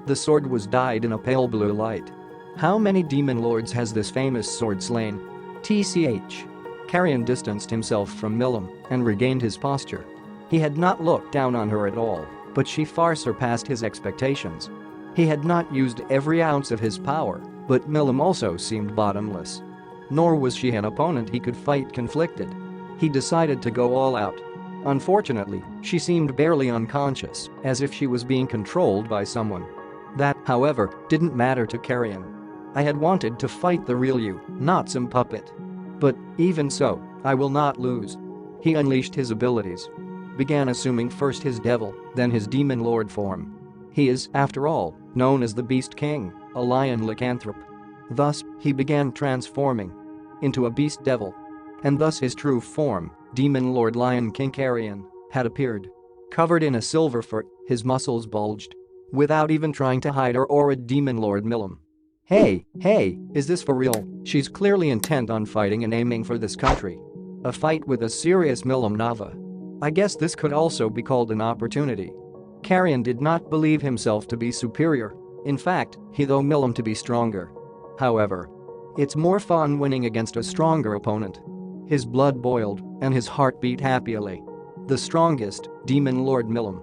A: The sword was dyed in a pale blue light. How many demon lords has this famous sword slain? TCH. Carrion distanced himself from Milim and regained his posture. He had not looked down on her at all, but she far surpassed his expectations. He had not used every ounce of his power, but Milim also seemed bottomless. Nor was she an opponent he could fight conflicted. He decided to go all out. Unfortunately, she seemed barely unconscious, as if she was being controlled by someone. That, however, didn't matter to Carrion. I had wanted to fight the real you, not some puppet. But, even so, I will not lose. He unleashed his abilities. Began assuming first his devil, then his demon lord form. He is, after all, known as the Beast King, a lion lycanthrope. Thus, he began transforming into a beast devil. And thus his true form, Demon Lord Lion King Carrion, had appeared. Covered in a silver fur, his muscles bulged. Without even trying to hide her aura, Demon Lord Milim. Hey, is this for real? She's clearly intent on fighting and aiming for this country. A fight with a serious Milim Nava. I guess this could also be called an opportunity. Carrion did not believe himself to be superior. In fact, he thought Milim to be stronger. However, it's more fun winning against a stronger opponent. His blood boiled and his heart beat happily. The strongest, Demon Lord Milim.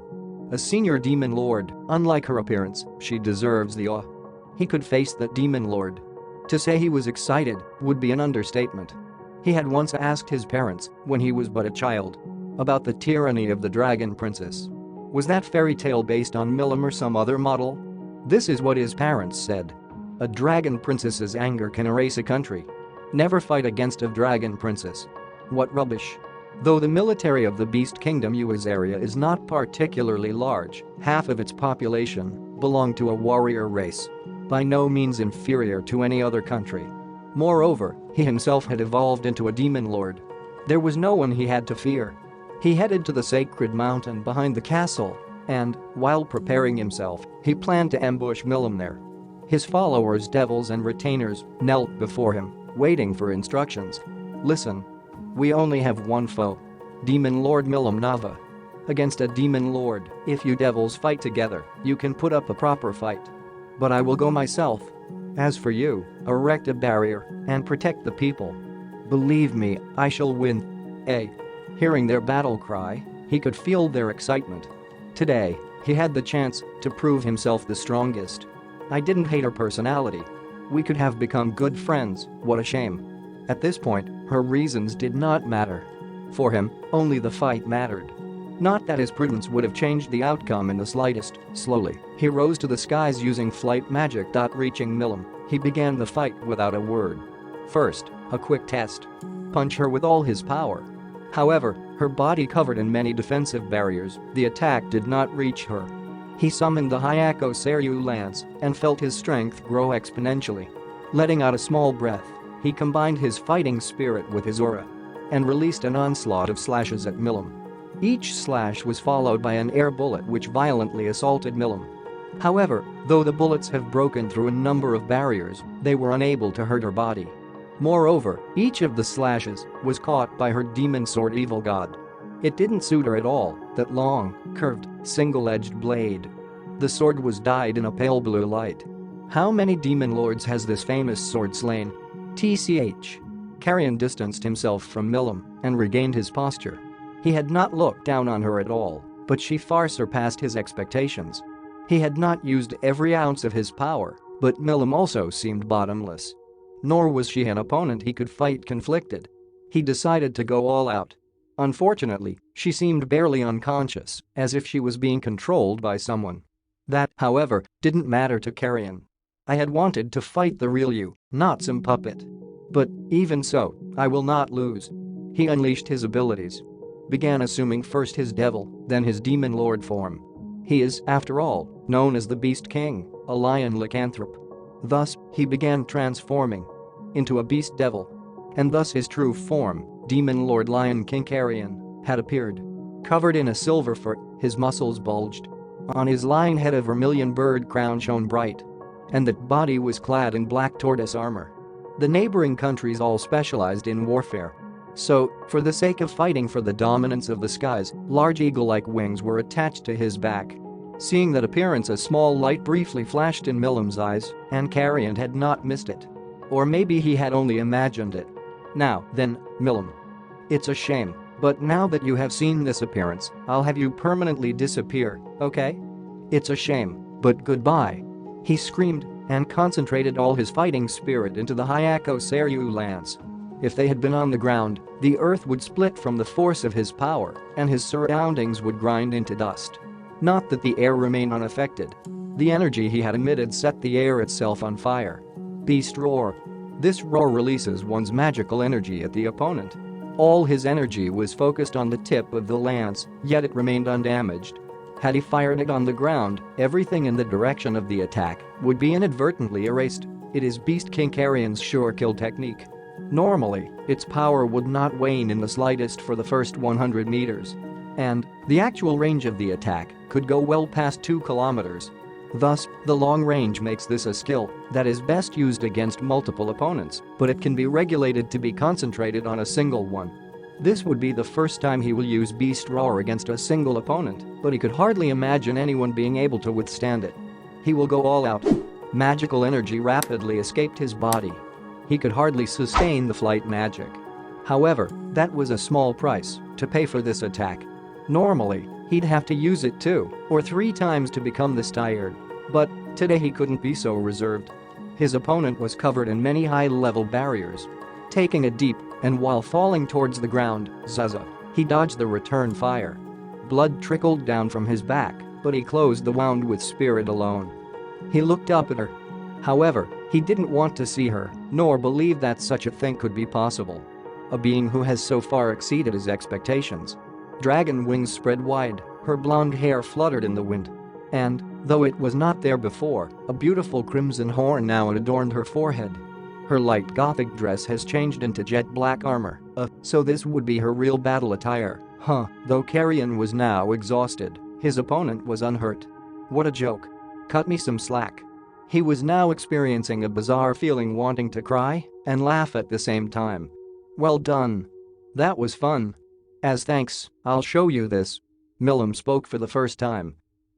A: A senior Demon Lord, unlike her appearance, she deserves the awe. He could face the Demon Lord. To say he was excited would be an understatement. He had once asked his parents, when he was but a child, about the tyranny of the Dragon Princess. Was that fairy tale based on Milim or some other model? This is what his parents said. A dragon princess's anger can erase a country. Never fight against a dragon princess. What rubbish. Though the military of the Beast Kingdom US area is not particularly large, half of its population belong to a warrior race. By no means inferior to any other country. Moreover, he himself had evolved into a demon lord. There was no one he had to fear. He headed to the sacred mountain behind the castle, and, while preparing himself, he planned to ambush Milim there. His followers, devils and retainers, knelt before him, waiting for instructions. Listen. We only have one foe. Demon Lord Milim Nava. Against a demon lord, if you devils fight together, you can put up a proper fight. But I will go myself. As for you, erect a barrier and protect the people. Believe me, I shall win. Hearing their battle cry, he could feel their excitement. Today, he had the chance to prove himself the strongest. I didn't hate her personality. We could have become good friends, what a shame. At this point, her reasons did not matter. For him, only the fight mattered. Not that his prudence would have changed the outcome in the slightest. Slowly, he rose to the skies using flight magic. Reaching Milim, he began the fight without a word. First, a quick test. Punch her with all his power. However, her body covered in many defensive barriers, the attack did not reach her. He summoned the Hyako Seiryu lance and felt his strength grow exponentially. Letting out a small breath, he combined his fighting spirit with his aura and released an onslaught of slashes at Milim. Each slash was followed by an air bullet which violently assaulted Milim. However, though the bullets have broken through a number of barriers, they were unable to hurt her body. Moreover, each of the slashes was caught by her demon sword evil god. It didn't suit her at all, that long, curved, single-edged blade. The sword was dyed in a pale blue light. How many demon lords has this famous sword slain? TCH. Carrion distanced himself from Milim and regained his posture. He had not looked down on her at all, but she far surpassed his expectations. He had not used every ounce of his power, but Milim also seemed bottomless. Nor was she an opponent he could fight conflicted. He decided to go all out. Unfortunately, she seemed barely unconscious, as if she was being controlled by someone. That, however, didn't matter to Carrion. I had wanted to fight the real you, not some puppet. But, even so, I will not lose. He unleashed his abilities. Began assuming first his devil, then his demon lord form. He is, after all, known as the Beast King, a lion lycanthrope. Thus, he began transforming into a beast devil. And thus his true form, Demon Lord Lion King Carrion, had appeared. Covered in a silver fur, his muscles bulged. On his lion head a vermilion bird crown shone bright. And that body was clad in black tortoise armor. The neighboring countries all specialized in warfare. So, for the sake of fighting for the dominance of the skies, large eagle-like wings were attached to his back. Seeing that appearance, a small light briefly flashed in Millam's eyes, and Carrion had not missed it. Or maybe he had only imagined it. Now, then, Millam. It's a shame, but now that you have seen this appearance, I'll have you permanently disappear, okay? It's a shame, but goodbye. He screamed and concentrated all his fighting spirit into the Hyako Seiryu lance. If they had been on the ground, the earth would split from the force of his power, and his surroundings would grind into dust. Not that the air remained unaffected. The energy he had emitted set the air itself on fire. Beast Roar. This roar releases one's magical energy at the opponent. All his energy was focused on the tip of the lance, yet it remained undamaged. Had he fired it on the ground, everything in the direction of the attack would be inadvertently erased. It is Beast King Carrion's sure kill technique. Normally, its power would not wane in the slightest for the first 100 meters. And the actual range of the attack could go well past 2 kilometers. Thus, the long range makes this a skill that is best used against multiple opponents, but it can be regulated to be concentrated on a single one. This would be the first time he will use Beast Roar against a single opponent, but he could hardly imagine anyone being able to withstand it. He will go all out. Magical energy rapidly escaped his body. He could hardly sustain the flight magic. However, that was a small price to pay for this attack. Normally, he'd have to use it 2 or 3 times to become this tired. But today he couldn't be so reserved. His opponent was covered in many high-level barriers. Taking a deep, and while falling towards the ground, Zaza, he dodged the return fire. Blood trickled down from his back, but he closed the wound with spirit alone. He looked up at her. However, he didn't want to see her, nor believe that such a thing could be possible. A being who has so far exceeded his expectations. Dragon wings spread wide, her blonde hair fluttered in the wind. And, though it was not there before, a beautiful crimson horn now adorned her forehead. Her light gothic dress has changed into jet black armor, so this would be her real battle attire, huh? Though Carrion was now exhausted, his opponent was unhurt. What a joke. Cut me some slack. He was now experiencing a bizarre feeling, wanting to cry and laugh at the same time. Well done. That was fun. As thanks, I'll show you this. Millam spoke for the first time.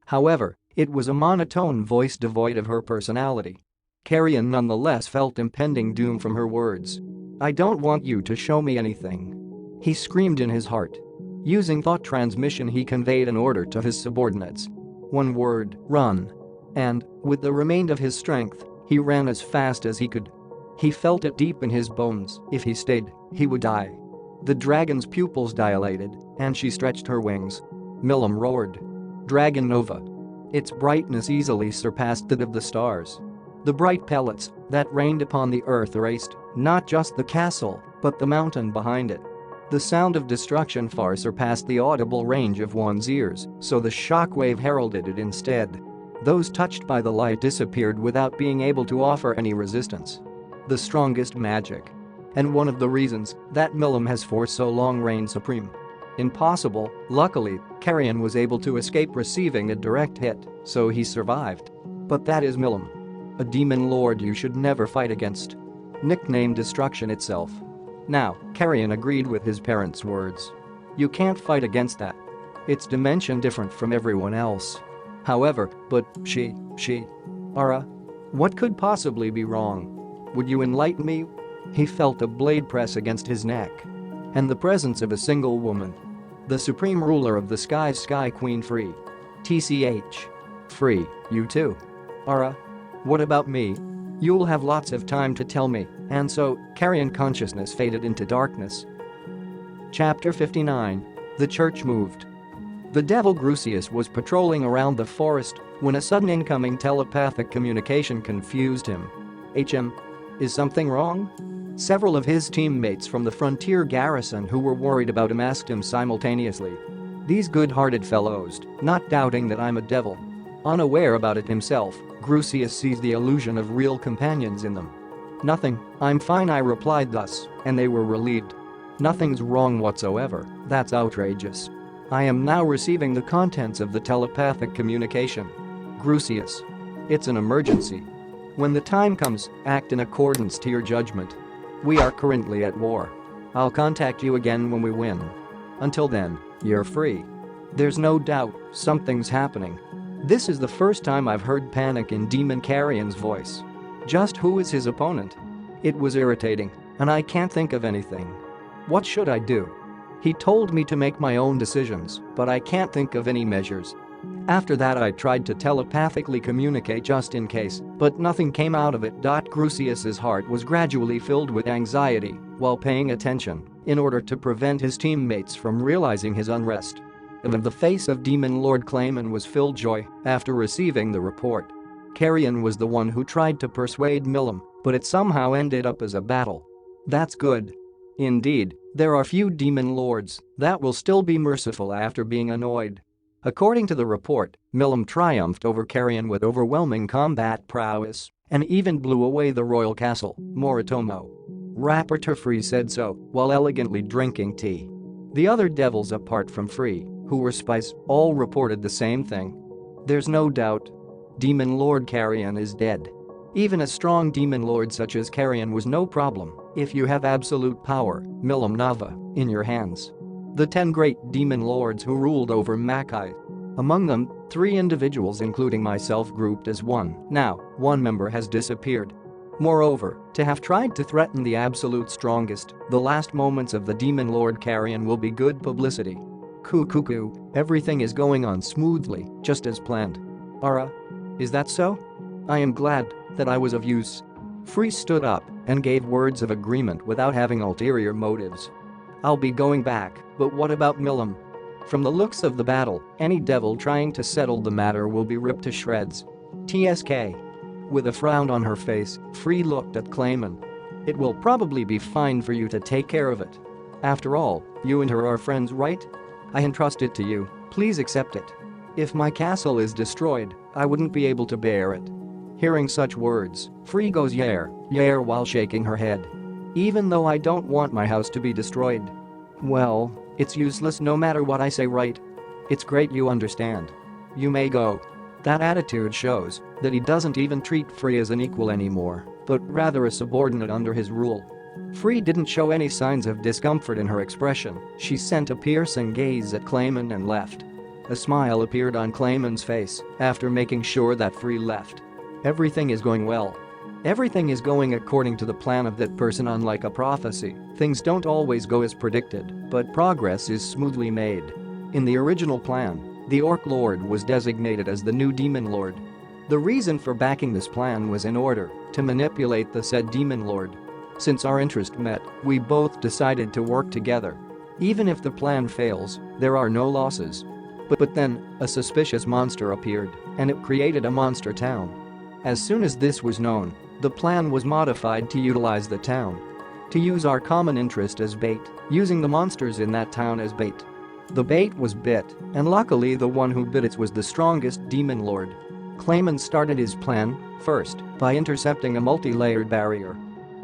A: However, it was a monotone voice devoid of her personality. Carrion nonetheless felt impending doom from her words. I don't want you to show me anything. He screamed in his heart. Using thought transmission, he conveyed an order to his subordinates. One word, run. And, with the remainder of his strength, he ran as fast as he could. He felt it deep in his bones, if he stayed, he would die. The dragon's pupils dilated, and she stretched her wings. Millam roared. Dragon Nova. Its brightness easily surpassed that of the stars. The bright pellets that rained upon the earth erased not just the castle, but the mountain behind it. The sound of destruction far surpassed the audible range of one's ears, so the shockwave heralded it instead. Those touched by the light disappeared without being able to offer any resistance. The strongest magic. And one of the reasons that Millam has for so long reigned supreme. Impossible, luckily, Carrion was able to escape receiving a direct hit, so he survived. But that is Millam. A demon lord you should never fight against. Nicknamed destruction itself. Now, Carrion agreed with his parents' words. You can't fight against that. It's dimension different from everyone else. However, but Ara, what could possibly be wrong? Would you enlighten me? He felt a blade press against his neck. And the presence of a single woman. The supreme ruler of the skies, Sky Queen Free. TCH. Free, you too. Ara. What about me? You'll have lots of time to tell me, and so, Carrion consciousness faded into darkness. Chapter 59. The church moved. The devil Grusius was patrolling around the forest when a sudden incoming telepathic communication confused him. Is something wrong? Several of his teammates from the frontier garrison who were worried about him asked him simultaneously. These good-hearted fellows, not doubting that I'm a devil. Unaware about it himself, Grusius sees the illusion of real companions in them. Nothing, I'm fine, I replied thus, and they were relieved. Nothing's wrong whatsoever, that's outrageous. I am now receiving the contents of the telepathic communication. Grusius. It's an emergency. When the time comes, act in accordance to your judgment. We are currently at war. I'll contact you again when we win. Until then, you're free. There's no doubt, something's happening. This is the first time I've heard panic in Demon Carrion's voice. Just who is his opponent? It was irritating, and I can't think of anything. What should I do? He told me to make my own decisions, but I can't think of any measures. After that I tried to telepathically communicate just in case, but nothing came out of it. Grusius's heart was gradually filled with anxiety while paying attention in order to prevent his teammates from realizing his unrest. The face of Demon Lord Clayman was filled joy after receiving the report. Carrion was the one who tried to persuade Milam, but it somehow ended up as a battle. That's good. Indeed, there are few demon lords that will still be merciful after being annoyed. According to the report, Milam triumphed over Carrion with overwhelming combat prowess and even blew away the royal castle, Moritomo. Rapporteur Free said so while elegantly drinking tea. The other devils apart from Free, who were spies, all reported the same thing. There's no doubt. Demon Lord Carrion is dead. Even a strong demon lord such as Carrion was no problem if you have absolute power, Milam Nava, in your hands. The 10 great demon lords who ruled over Makai. Among them, 3 individuals including myself grouped as one. Now, one member has disappeared. Moreover, to have tried to threaten the absolute strongest, the last moments of the demon lord Carrion will be good publicity. Cuckoo, everything is going on smoothly, just as planned. Ara? Is that so? I am glad that I was of use. Free stood up and gave words of agreement without having ulterior motives. I'll be going back, but what about Milam? From the looks of the battle, any devil trying to settle the matter will be ripped to shreds. TSK. With a frown on her face, Free looked at Clayman. It will probably be fine for you to take care of it. After all, you and her are friends, right? I entrust it to you, please accept it. If my castle is destroyed, I wouldn't be able to bear it. Hearing such words, Free goes yeah while shaking her head. Even though I don't want my house to be destroyed. Well, it's useless no matter what I say, right? It's great you understand. You may go. That attitude shows that he doesn't even treat Free as an equal anymore, but rather a subordinate under his rule. Free didn't show any signs of discomfort in her expression. She sent a piercing gaze at Clayman and left. A smile appeared on Clayman's face after making sure that Free left. Everything is going well. Everything is going according to the plan of that person. Unlike a prophecy, things don't always go as predicted, but progress is smoothly made. In the original plan, the Orc Lord was designated as the new Demon Lord. The reason for backing this plan was in order to manipulate the said Demon Lord. Since our interest met, we both decided to work together. Even if the plan fails, there are no losses. But then, a suspicious monster appeared, and it created a monster town. As soon as this was known, the plan was modified to utilize the town. To use our common interest as bait, using the monsters in that town as bait. The bait was bit, and luckily the one who bit it was the strongest demon lord. Clayman started his plan, first, by intercepting a multi-layered barrier.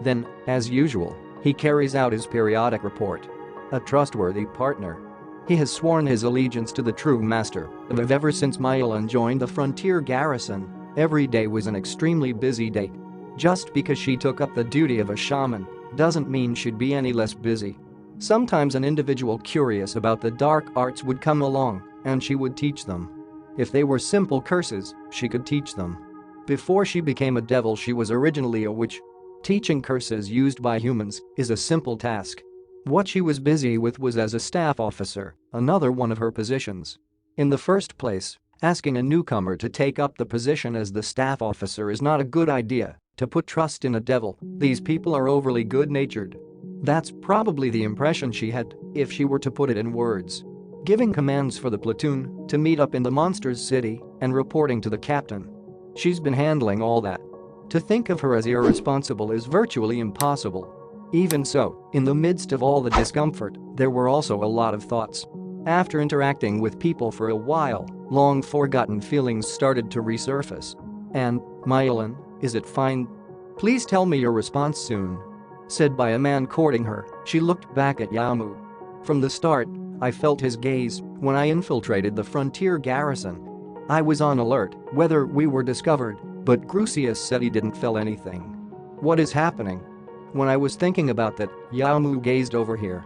A: Then, as usual, he carries out his periodic report. A trustworthy partner. He has sworn his allegiance to the true master. Ever since Myelan joined the frontier garrison, every day was an extremely busy day. Just because she took up the duty of a shaman doesn't mean she'd be any less busy. Sometimes an individual curious about the dark arts would come along, and she would teach them. If they were simple curses, she could teach them. Before she became a devil, she was originally a witch. Teaching curses used by humans is a simple task. What she was busy with was as a staff officer, another one of her positions. In the first place, asking a newcomer to take up the position as the staff officer is not a good idea. To put trust in a devil, these people are overly good-natured. That's probably the impression she had, if she were to put it in words. Giving commands for the platoon to meet up in the monster's city and reporting to the captain. She's been handling all that. To think of her as irresponsible is virtually impossible. Even so, in the midst of all the discomfort, there were also a lot of thoughts. After interacting with people for a while, long-forgotten feelings started to resurface. And, Myelin, is it fine? Please tell me your response soon. Said by a man courting her, she looked back at Yamu. From the start, I felt his gaze when I infiltrated the frontier garrison. I was on alert whether we were discovered, but Grusius said he didn't feel anything. What is happening? When I was thinking about that, Yamu gazed over here.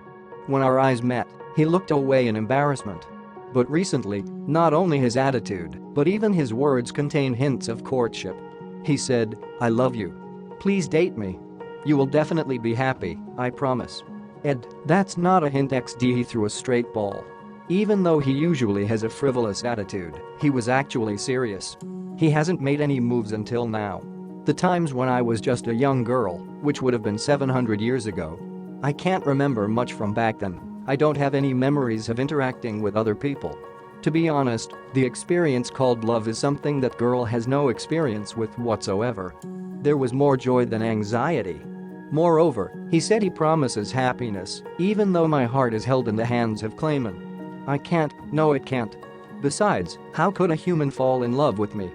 A: When our eyes met, he looked away in embarrassment. But recently, not only his attitude, but even his words contained hints of courtship. He said, I love you. Please date me. You will definitely be happy, I promise. Ed, that's not a hint XD. He threw a straight ball. Even though he usually has a frivolous attitude, he was actually serious. He hasn't made any moves until now. The times when I was just a young girl, which would have been 700 years ago. I can't remember much from back then. I don't have any memories of interacting with other people. To be honest, the experience called love is something that girl has no experience with whatsoever. There was more joy than anxiety. Moreover, he said he promises happiness, even though my heart is held in the hands of Clayman. I can't, no it can't. Besides, how could a human fall in love with me?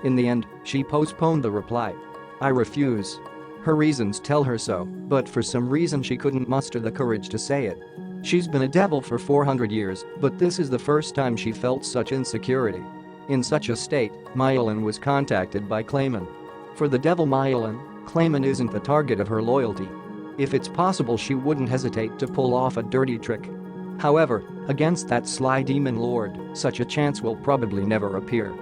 A: In the end, she postponed the reply. I refuse. Her reasons tell her so, but for some reason she couldn't muster the courage to say it. She's been a devil for 400 years, but this is the first time she felt such insecurity. In such a state, Myelin was contacted by Clayman. For the devil Myelin, Clayman isn't the target of her loyalty. If it's possible, she wouldn't hesitate to pull off a dirty trick. However, against that sly demon lord, such a chance will probably never appear.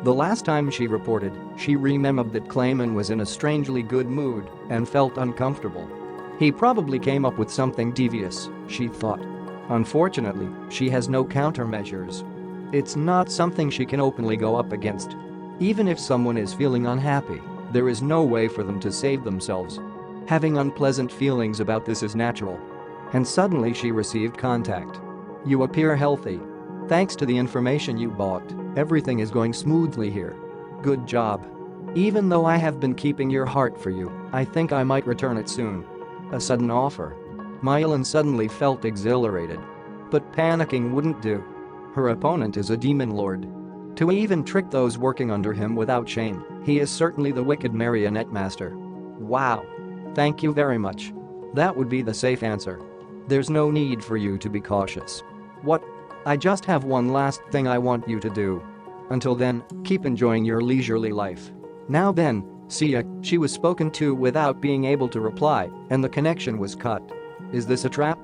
A: The last time she reported, she remembered that Clayman was in a strangely good mood and felt uncomfortable. He probably came up with something devious, she thought. Unfortunately, she has no countermeasures. It's not something she can openly go up against. Even if someone is feeling unhappy, there is no way for them to save themselves. Having unpleasant feelings about this is natural. And suddenly she received contact. You appear healthy. Thanks to the information you bought, everything is going smoothly here. Good job. Even though I have been keeping your heart for you, I think I might return it soon. A sudden offer. Myelin suddenly felt exhilarated. But panicking wouldn't do. Her opponent is a demon lord. To even trick those working under him without shame, he is certainly the wicked marionette master. Wow. Thank you very much. That would be the safe answer. There's no need for you to be cautious. What? I just have one last thing I want you to do. Until then, keep enjoying your leisurely life. Now then, see ya. She was spoken to without being able to reply, and the connection was cut. Is this a trap?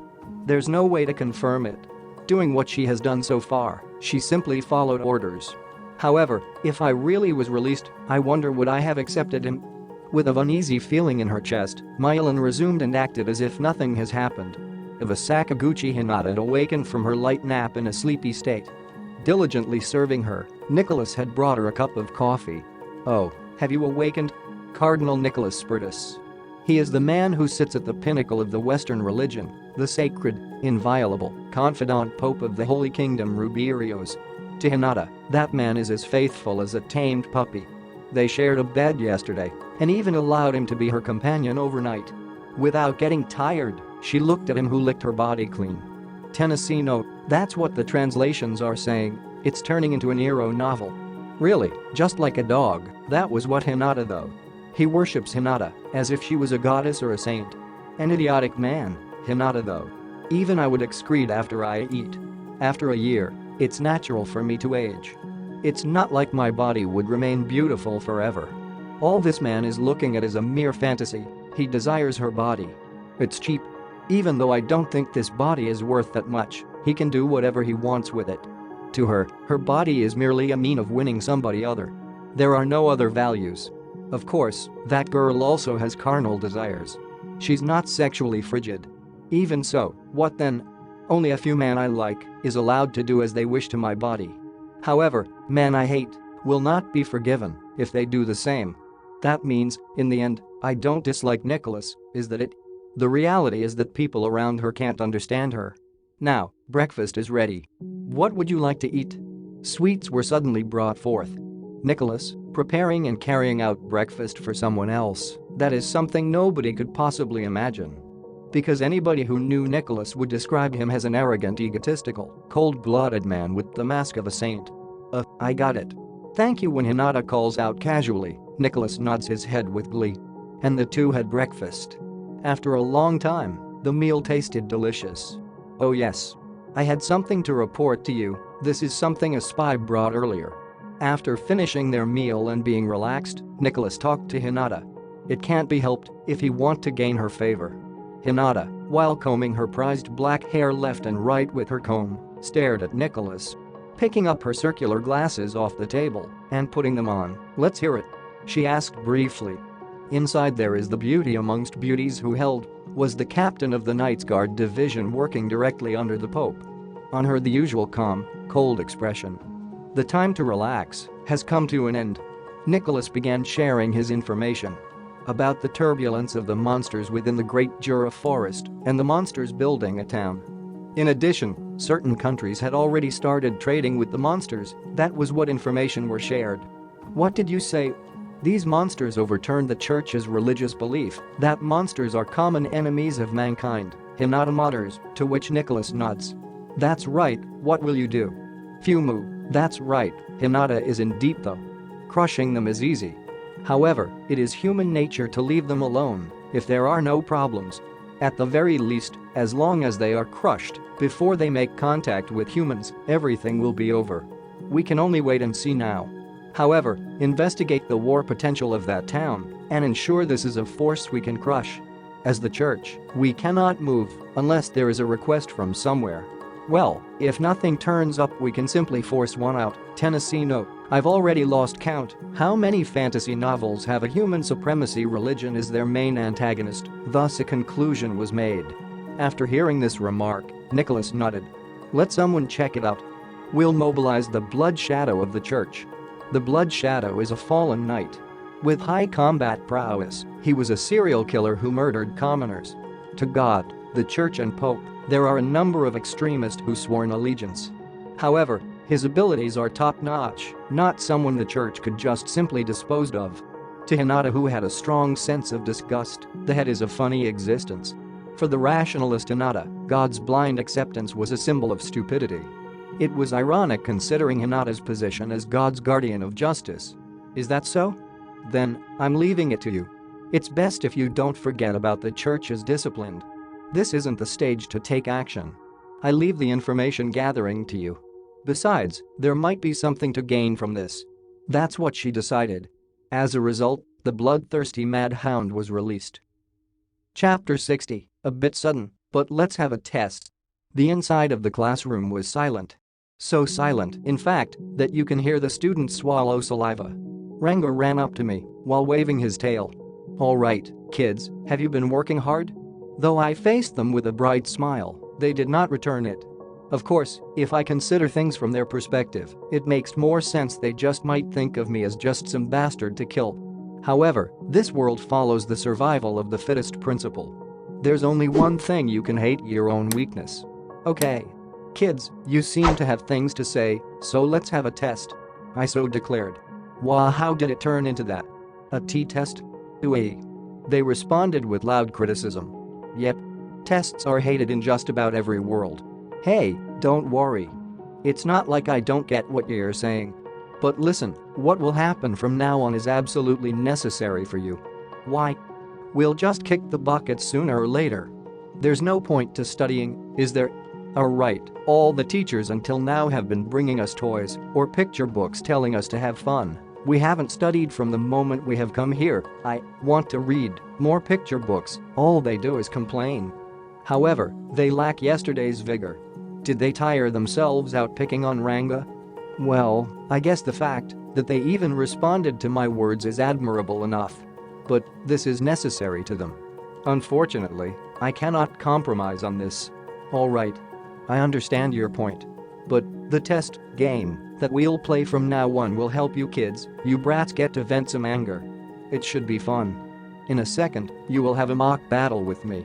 A: There's no way to confirm it. Doing what she has done so far, she simply followed orders. However, if I really was released, I wonder would I have accepted him? With an uneasy feeling in her chest, Myelin resumed and acted as if nothing has happened. Of a Sakaguchi Hinata had awakened from her light nap in a sleepy state. Diligently serving her, Nicholas had brought her a cup of coffee. Oh, have you awakened? Cardinal Nicholas Spiritus. He is the man who sits at the pinnacle of the Western religion, the sacred, inviolable, confidant Pope of the Holy Kingdom Ruberios. To Hinata, that man is as faithful as a tamed puppy. They shared a bed yesterday, and even allowed him to be her companion overnight. Without getting tired, she looked at him who licked her body clean. Tennessee note, that's what the translations are saying, it's turning into an Eero novel. Really, just like a dog, that was what Hinata though. He worships Hinata, as if she was a goddess or a saint. An idiotic man, Hinata though. Even I would excrete after I eat. After a year, it's natural for me to age. It's not like my body would remain beautiful forever. All this man is looking at is a mere fantasy, he desires her body. It's cheap. Even though I don't think this body is worth that much, he can do whatever he wants with it. To her, her body is merely a mean of winning somebody other. There are no other values. Of course, that girl also has carnal desires. She's not sexually frigid. Even so, what then? Only a few men I like is allowed to do as they wish to my body. However, men I hate will not be forgiven if they do the same. That means, in the end, I don't dislike Nicholas, is that it? The reality is that people around her can't understand her. Now, breakfast is ready. What would you like to eat? Sweets were suddenly brought forth. Nicholas, preparing and carrying out breakfast for someone else, that is something nobody could possibly imagine. Because anybody who knew Nicholas would describe him as an arrogant, egotistical, cold-blooded man with the mask of a saint. I got it. Thank you. When Hinata calls out casually, Nicholas nods his head with glee. And the two had breakfast. After a long time, the meal tasted delicious. Oh yes. I had something to report to you. This is something a spy brought earlier. After finishing their meal and being relaxed, Nicholas talked to Hinata. It can't be helped if he want to gain her favor. Hinata, while combing her prized black hair left and right with her comb, stared at Nicholas. Picking up her circular glasses off the table and putting them on. Let's hear it. She asked briefly. Inside there is the beauty amongst beauties who held was the captain of the Knights Guard division working directly under the Pope. On her the usual calm, cold expression. The time to relax has come to an end. Nicholas began sharing his information about the turbulence of the monsters within the Great Jura Forest and the monsters building a town. In addition, certain countries had already started trading with the monsters. That was what information were shared. What did you say? These monsters overturned the church's religious belief that monsters are common enemies of mankind, Hinata mutters, to which Nicholas nods. That's right, what will you do? Fumu, that's right, Hinata is in deep though. Crushing them is easy. However, it is human nature to leave them alone if there are no problems. At the very least, as long as they are crushed before they make contact with humans, everything will be over. We can only wait and see now. However, investigate the war potential of that town and ensure this is a force we can crush. As the church, we cannot move unless there is a request from somewhere. Well, if nothing turns up we can simply force one out. Tennessee note. I've already lost count. How many fantasy novels have a human supremacy religion as their main antagonist? Thus a conclusion was made. After hearing this remark, Nicholas nodded. Let someone check it out. We'll mobilize the Blood Shadow of the church. The Blood Shadow is a fallen knight. With high combat prowess, he was a serial killer who murdered commoners. To God, the church and Pope, there are a number of extremists who sworn allegiance. However, his abilities are top-notch, not someone the church could just simply dispose of. To Hinata, who had a strong sense of disgust, the head is a funny existence. For the rationalist Hinata, God's blind acceptance was a symbol of stupidity. It was ironic considering Hinata's position as God's guardian of justice. Is that so? Then, I'm leaving it to you. It's best if you don't forget about the church as disciplined. This isn't the stage to take action. I leave the information gathering to you. Besides, there might be something to gain from this. That's what she decided. As a result, the bloodthirsty mad hound was released. Chapter 60, a bit sudden, but let's have a test. The inside of the classroom was silent. So silent, in fact, that you can hear the students swallow saliva. Ranga ran up to me while waving his tail. All right, kids, have you been working hard? Though I faced them with a bright smile, they did not return it. Of course, if I consider things from their perspective, it makes more sense they just might think of me as just some bastard to kill. However, this world follows the survival of the fittest principle. There's only one thing you can hate: your own weakness. Okay. Kids, you seem to have things to say, so let's have a test. I so declared. Wow, how did it turn into that? A T-test? Ooh. They responded with loud criticism. Yep. Tests are hated in just about every world. Hey, don't worry. It's not like I don't get what you're saying. But listen, what will happen from now on is absolutely necessary for you. Why? We'll just kick the bucket sooner or later. There's no point to studying, is there? Right, all the teachers until now have been bringing us toys or picture books telling us to have fun. We haven't studied from the moment we have come here. I want to read more picture books. All they do is complain. However, they lack yesterday's vigor. Did they tire themselves out picking on Ranga? Well, I guess the fact that they even responded to my words is admirable enough. But this is necessary to them. Unfortunately, I cannot compromise on this. All right. I understand your point. But the test game that we'll play from now on will help you kids, you brats, get to vent some anger. It should be fun. In a second, you will have a mock battle with me.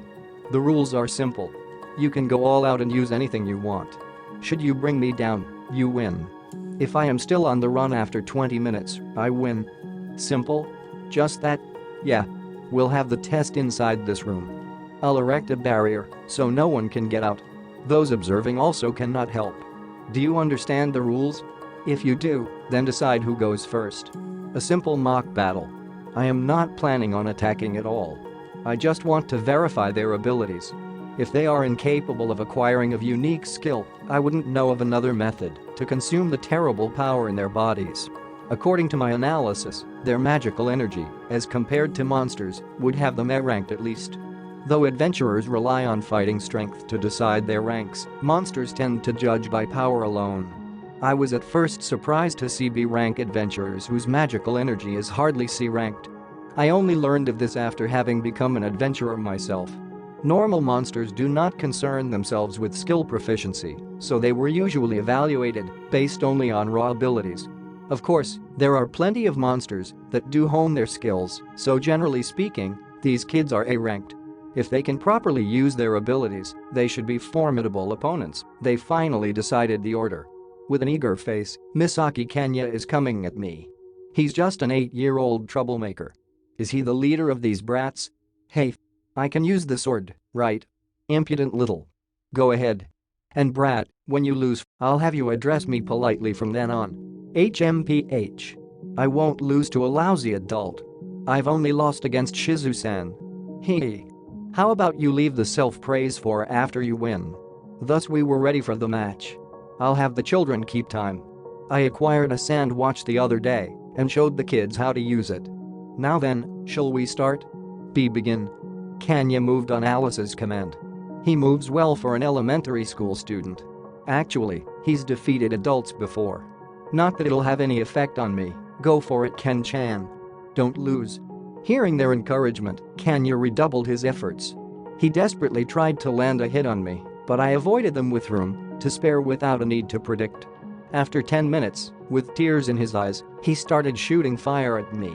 A: The rules are simple. You can go all out and use anything you want. Should you bring me down, you win. If I am still on the run after 20 minutes, I win. Simple? Just that? Yeah. We'll have the test inside this room. I'll erect a barrier so no one can get out. Those observing also cannot help. Do you understand the rules? If you do, then decide who goes first. A simple mock battle. I am not planning on attacking at all. I just want to verify their abilities. If they are incapable of acquiring a unique skill, I wouldn't know of another method to consume the terrible power in their bodies. According to my analysis, their magical energy, as compared to monsters, would have them A-ranked at least. Though adventurers rely on fighting strength to decide their ranks, monsters tend to judge by power alone. I was at first surprised to see B-rank adventurers whose magical energy is hardly C-ranked. I only learned of this after having become an adventurer myself. Normal monsters do not concern themselves with skill proficiency, so they were usually evaluated based only on raw abilities. Of course, there are plenty of monsters that do hone their skills, so generally speaking, these kids are A-ranked. If they can properly use their abilities, they should be formidable opponents. They finally decided the order. With an eager face, Misaki Kenya is coming at me. He's just an 8-year-old troublemaker. Is he the leader of these brats? Hey, I can use the sword, right? Impudent little. Go ahead. And brat, when you lose, I'll have you address me politely from then on. HMPH. I won't lose to a lousy adult. I've only lost against Shizu-san. Hee. How about you leave the self-praise for after you win? Thus we were ready for the match. I'll have the children keep time. I acquired a sand watch the other day and showed the kids how to use it. Now then, shall we start? Begin. Kanya moved on Alice's command. He moves well for an elementary school student. Actually, he's defeated adults before. Not that it'll have any effect on me. Go for it, Ken-chan. Don't lose. Hearing their encouragement, Kanya redoubled his efforts. He desperately tried to land a hit on me, but I avoided them with room to spare without a need to predict. After 10 minutes, with tears in his eyes, he started shooting fire at me.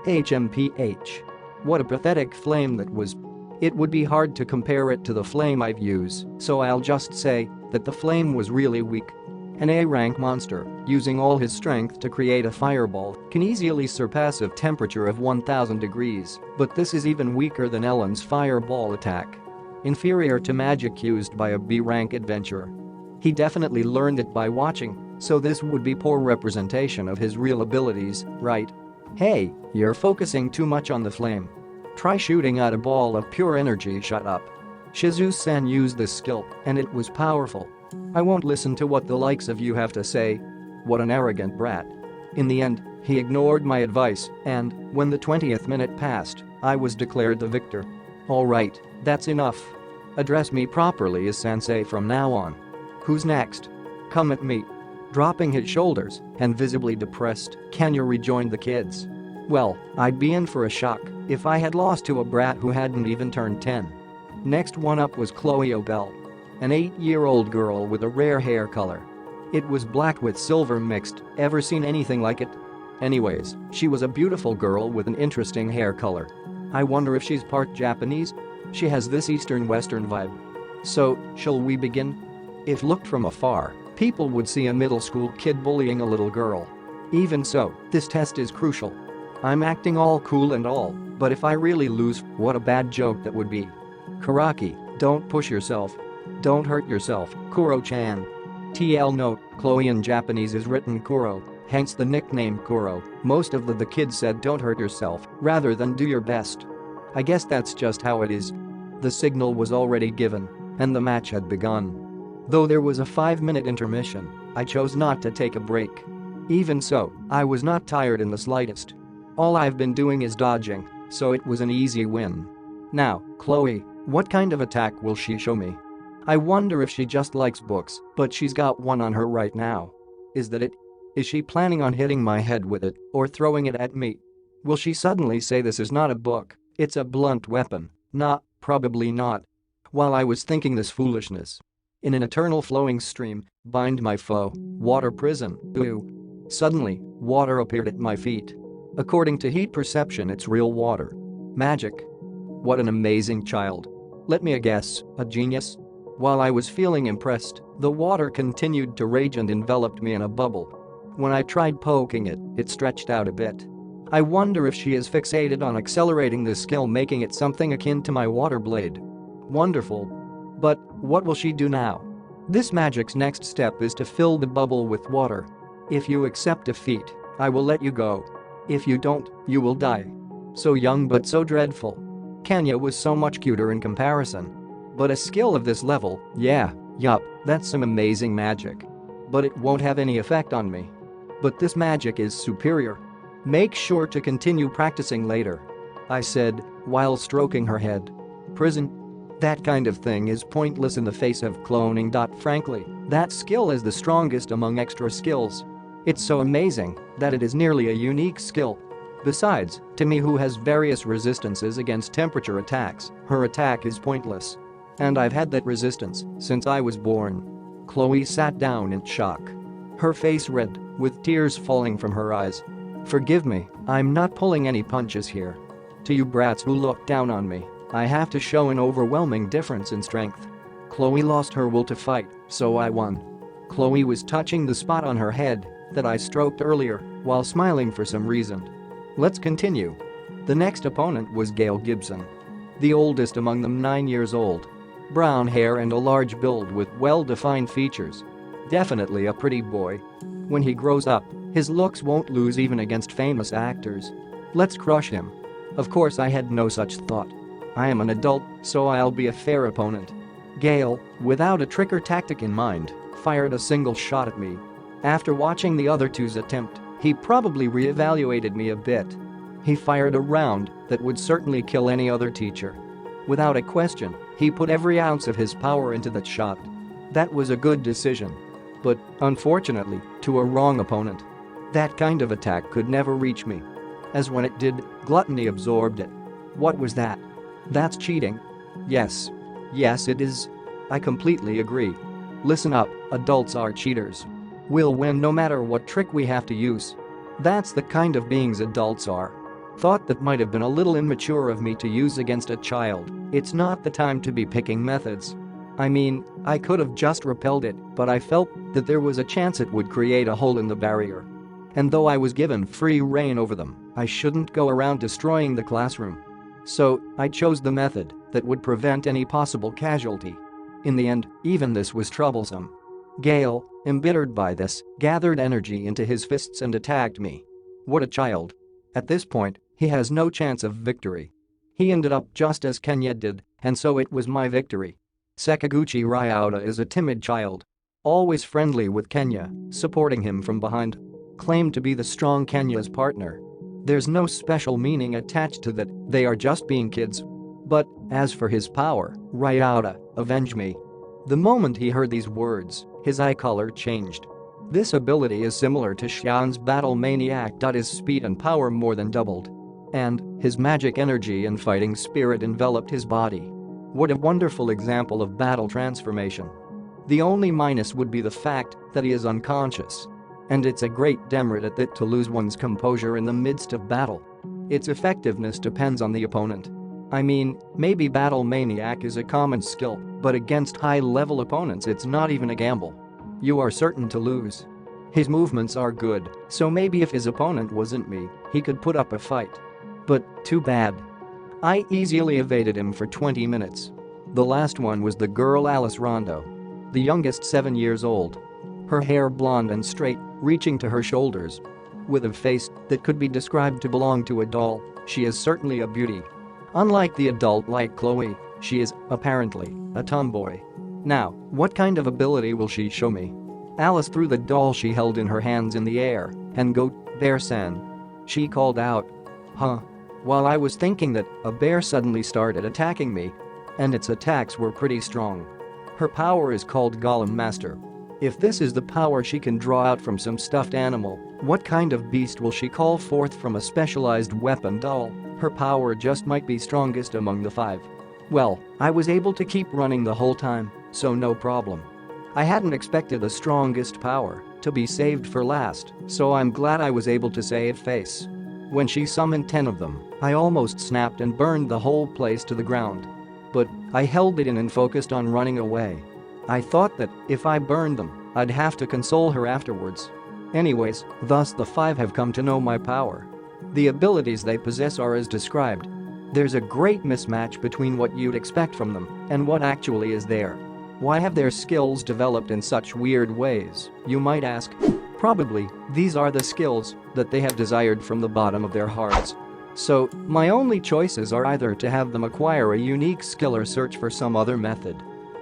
A: HMPH. What a pathetic flame that was. It would be hard to compare it to the flame I've used, so I'll just say that the flame was really weak. An A-rank monster, using all his strength to create a fireball, can easily surpass a temperature of 1000 degrees, but this is even weaker than Ellen's fireball attack. Inferior to magic used by a B-rank adventurer. He definitely learned it by watching, so this would be poor representation of his real abilities, right? Hey, you're focusing too much on the flame. Try shooting out a ball of pure energy. Shut up. Shizu-san used this skill, and it was powerful. I won't listen to what the likes of you have to say. What an arrogant brat. In the end, he ignored my advice, and, when the 20th minute passed, I was declared the victor. Alright, that's enough. Address me properly as sensei from now on. Who's next? Come at me. Dropping his shoulders and visibly depressed, Kenya rejoined the kids. Well, I'd be in for a shock if I had lost to a brat who hadn't even turned 10. Next one up was Chloe Obel. An 8-year-old girl with a rare hair color. It was black with silver mixed. Ever seen anything like it? Anyways, she was a beautiful girl with an interesting hair color. I wonder if she's part Japanese? She has this Eastern-Western vibe. So, shall we begin? If looked from afar, people would see a middle school kid bullying a little girl. Even so, this test is crucial. I'm acting all cool and all, but if I really lose, what a bad joke that would be. Karaki, don't push yourself. Don't hurt yourself, Kuro-chan. TL note, Chloe in Japanese is written Kuro, hence the nickname Kuro. Most of the kids said don't hurt yourself, rather than do your best. I guess that's just how it is. The signal was already given, and the match had begun. Though there was a 5-minute intermission, I chose not to take a break. Even so, I was not tired in the slightest. All I've been doing is dodging, so it was an easy win. Now, Chloe, what kind of attack will she show me? I wonder if she just likes books, but she's got one on her right now. Is that it? Is she planning on hitting my head with it, or throwing it at me? Will she suddenly say this is not a book, it's a blunt weapon? Probably not. While I was thinking this foolishness, in an eternal flowing stream, bind my foe, water prison, ooh. Suddenly, water appeared at my feet. According to heat perception, it's real water. Magic. What an amazing child. Let me guess, a genius? While I was feeling impressed, the water continued to rage and enveloped me in a bubble. When I tried poking it, it stretched out a bit. I wonder if she is fixated on accelerating this skill, making it something akin to my water blade. Wonderful. But what will she do now? This magic's next step is to fill the bubble with water. If you accept defeat, I will let you go. If you don't, you will die. So young but so dreadful. Kenya was so much cuter in comparison. But a skill of this level, yeah, yup, that's some amazing magic. But it won't have any effect on me. But this magic is superior. Make sure to continue practicing later, I said, while stroking her head. Prison? That kind of thing is pointless in the face of cloning. Frankly, that skill is the strongest among extra skills. It's so amazing that it is nearly a unique skill. Besides, to me who has various resistances against temperature attacks, her attack is pointless. And I've had that resistance since I was born. Chloe sat down in shock. Her face red, with tears falling from her eyes. Forgive me, I'm not pulling any punches here. To you brats who look down on me, I have to show an overwhelming difference in strength. Chloe lost her will to fight, so I won. Chloe was touching the spot on her head that I stroked earlier while smiling for some reason. Let's continue. The next opponent was Gail Gibson. The oldest among them, 9 years old. Brown hair and a large build with well-defined features. Definitely a pretty boy. When he grows up, his looks won't lose even against famous actors. Let's crush him. Of course I had no such thought. I am an adult, so I'll be a fair opponent. Gail, without a trick or tactic in mind, fired a single shot at me. After watching the other two's attempt, he probably re-evaluated me a bit. He fired a round that would certainly kill any other teacher. Without a question, he put every ounce of his power into that shot. That was a good decision. But, unfortunately, to a wrong opponent. That kind of attack could never reach me. As when it did, gluttony absorbed it. What was that? That's cheating. Yes. Yes, it is. I completely agree. Listen up, adults are cheaters. We'll win no matter what trick we have to use. That's the kind of beings adults are. Thought that might have been a little immature of me to use against a child. It's not the time to be picking methods. I mean, I could have just repelled it, but I felt that there was a chance it would create a hole in the barrier. And though I was given free rein over them, I shouldn't go around destroying the classroom. So, I chose the method that would prevent any possible casualty. In the end, even this was troublesome. Gale, embittered by this, gathered energy into his fists and attacked me. What a child. At this point, he has no chance of victory. He ended up just as Kenya did, and so it was my victory. Sakaguchi Ryota is a timid child. Always friendly with Kenya, supporting him from behind. Claimed to be the strong Kenya's partner. There's no special meaning attached to that, they are just being kids. But, as for his power, Ryota, avenge me. The moment he heard these words, his eye color changed. This ability is similar to Xian's battle maniac. His speed and power more than doubled. And, his magic energy and fighting spirit enveloped his body. What a wonderful example of battle transformation. The only minus would be the fact that he is unconscious. And it's a great demerit at that to lose one's composure in the midst of battle. Its effectiveness depends on the opponent. I mean, maybe Battle Maniac is a common skill, but against high-level opponents it's not even a gamble. You are certain to lose. His movements are good, so maybe if his opponent wasn't me, he could put up a fight. But, too bad. I easily evaded him for 20 minutes. The last one was the girl Alice Rondo. The youngest, 7 years old. Her hair blonde and straight, reaching to her shoulders. With a face that could be described to belong to a doll, she is certainly a beauty. Unlike the adult like Chloe, she is, apparently, a tomboy. Now, what kind of ability will she show me? Alice threw the doll she held in her hands in the air and go, "Bear-san." She called out. Huh? While I was thinking that, a bear suddenly started attacking me. And its attacks were pretty strong. Her power is called Golem Master. If this is the power she can draw out from some stuffed animal, what kind of beast will she call forth from a specialized weapon doll? Her power just might be strongest among the 5. Well, I was able to keep running the whole time, so no problem. I hadn't expected the strongest power to be saved for last, so I'm glad I was able to save face. When she summoned 10 of them, I almost snapped and burned the whole place to the ground. But I held it in and focused on running away. I thought that if I burned them, I'd have to console her afterwards. Anyways, thus the 5 have come to know my power. The abilities they possess are as described. There's a great mismatch between what you'd expect from them and what actually is there. Why have their skills developed in such weird ways, you might ask? Probably, these are the skills that they have desired from the bottom of their hearts. So, my only choices are either to have them acquire a unique skill or search for some other method.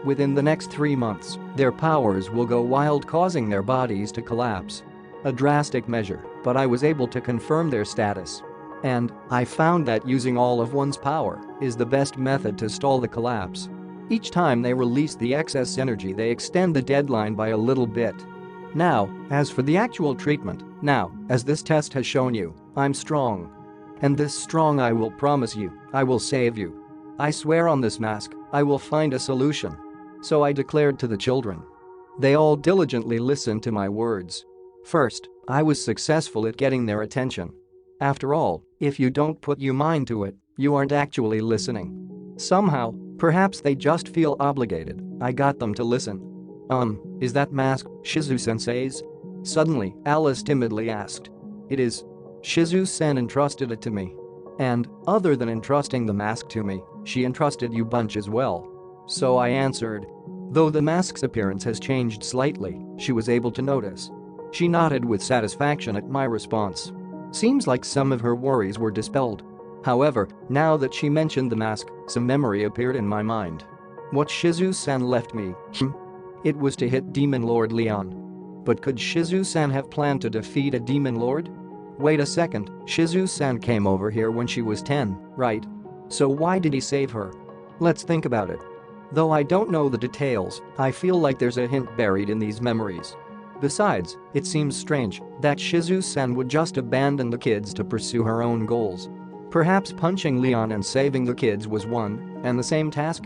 A: Within the next 3 months, their powers will go wild, causing their bodies to collapse. A drastic measure, but I was able to confirm their status. And I found that using all of one's power is the best method to stall the collapse. Each time they release the excess energy, they extend the deadline by a little bit. Now, as for the actual treatment, as this test has shown you, I'm strong. And this strong, I will promise you, I will save you. I swear on this mask, I will find a solution. So I declared to the children. They all diligently listened to my words. First, I was successful at getting their attention. After all, if you don't put your mind to it, you aren't actually listening. Somehow, perhaps they just feel obligated, I got them to listen. Is that mask Shizu-sensei's? Suddenly, Alice timidly asked. It is. Shizu-sen entrusted it to me. And, other than entrusting the mask to me, she entrusted you bunch as well. So I answered. Though the mask's appearance has changed slightly, she was able to notice. She nodded with satisfaction at my response. Seems like some of her worries were dispelled. However, now that she mentioned the mask, some memory appeared in my mind. What Shizu-san left me, it was to hit Demon Lord Leon. But could Shizu-san have planned to defeat a Demon Lord? Wait a second, Shizu-san came over here when she was 10, right? So why did he save her? Let's think about it. Though I don't know the details, I feel like there's a hint buried in these memories. Besides, it seems strange that Shizu-san would just abandon the kids to pursue her own goals. Perhaps punching Leon and saving the kids was one and the same task?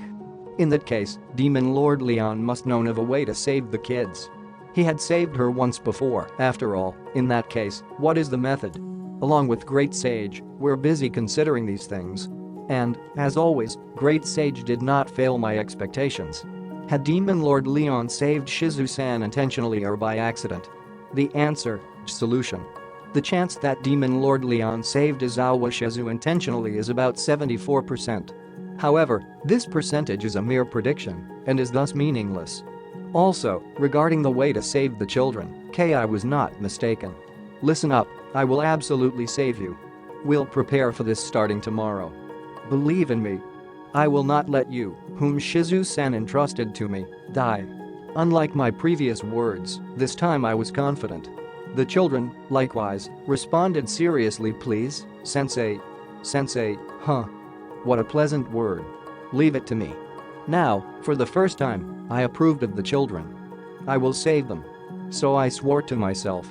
A: In that case, Demon Lord Leon must known of a way to save the kids. He had saved her once before, after all. In that case, what is the method? Along with Great Sage, we're busy considering these things. And, as always, Great Sage did not fail my expectations. Had Demon Lord Leon saved Shizu-san intentionally or by accident? The answer, solution. The chance that Demon Lord Leon saved Izawa Shizu intentionally is about 74%. However, this percentage is a mere prediction and is thus meaningless. Also, regarding the way to save the children, I was not mistaken. Listen up, I will absolutely save you. We'll prepare for this starting tomorrow. Believe in me. I will not let you, whom Shizu-san entrusted to me, die. Unlike my previous words, this time I was confident. The children, likewise, responded seriously. Please, sensei. Sensei, huh? What a pleasant word. Leave it to me. Now, for the first time, I approved of the children. I will save them. So I swore to myself.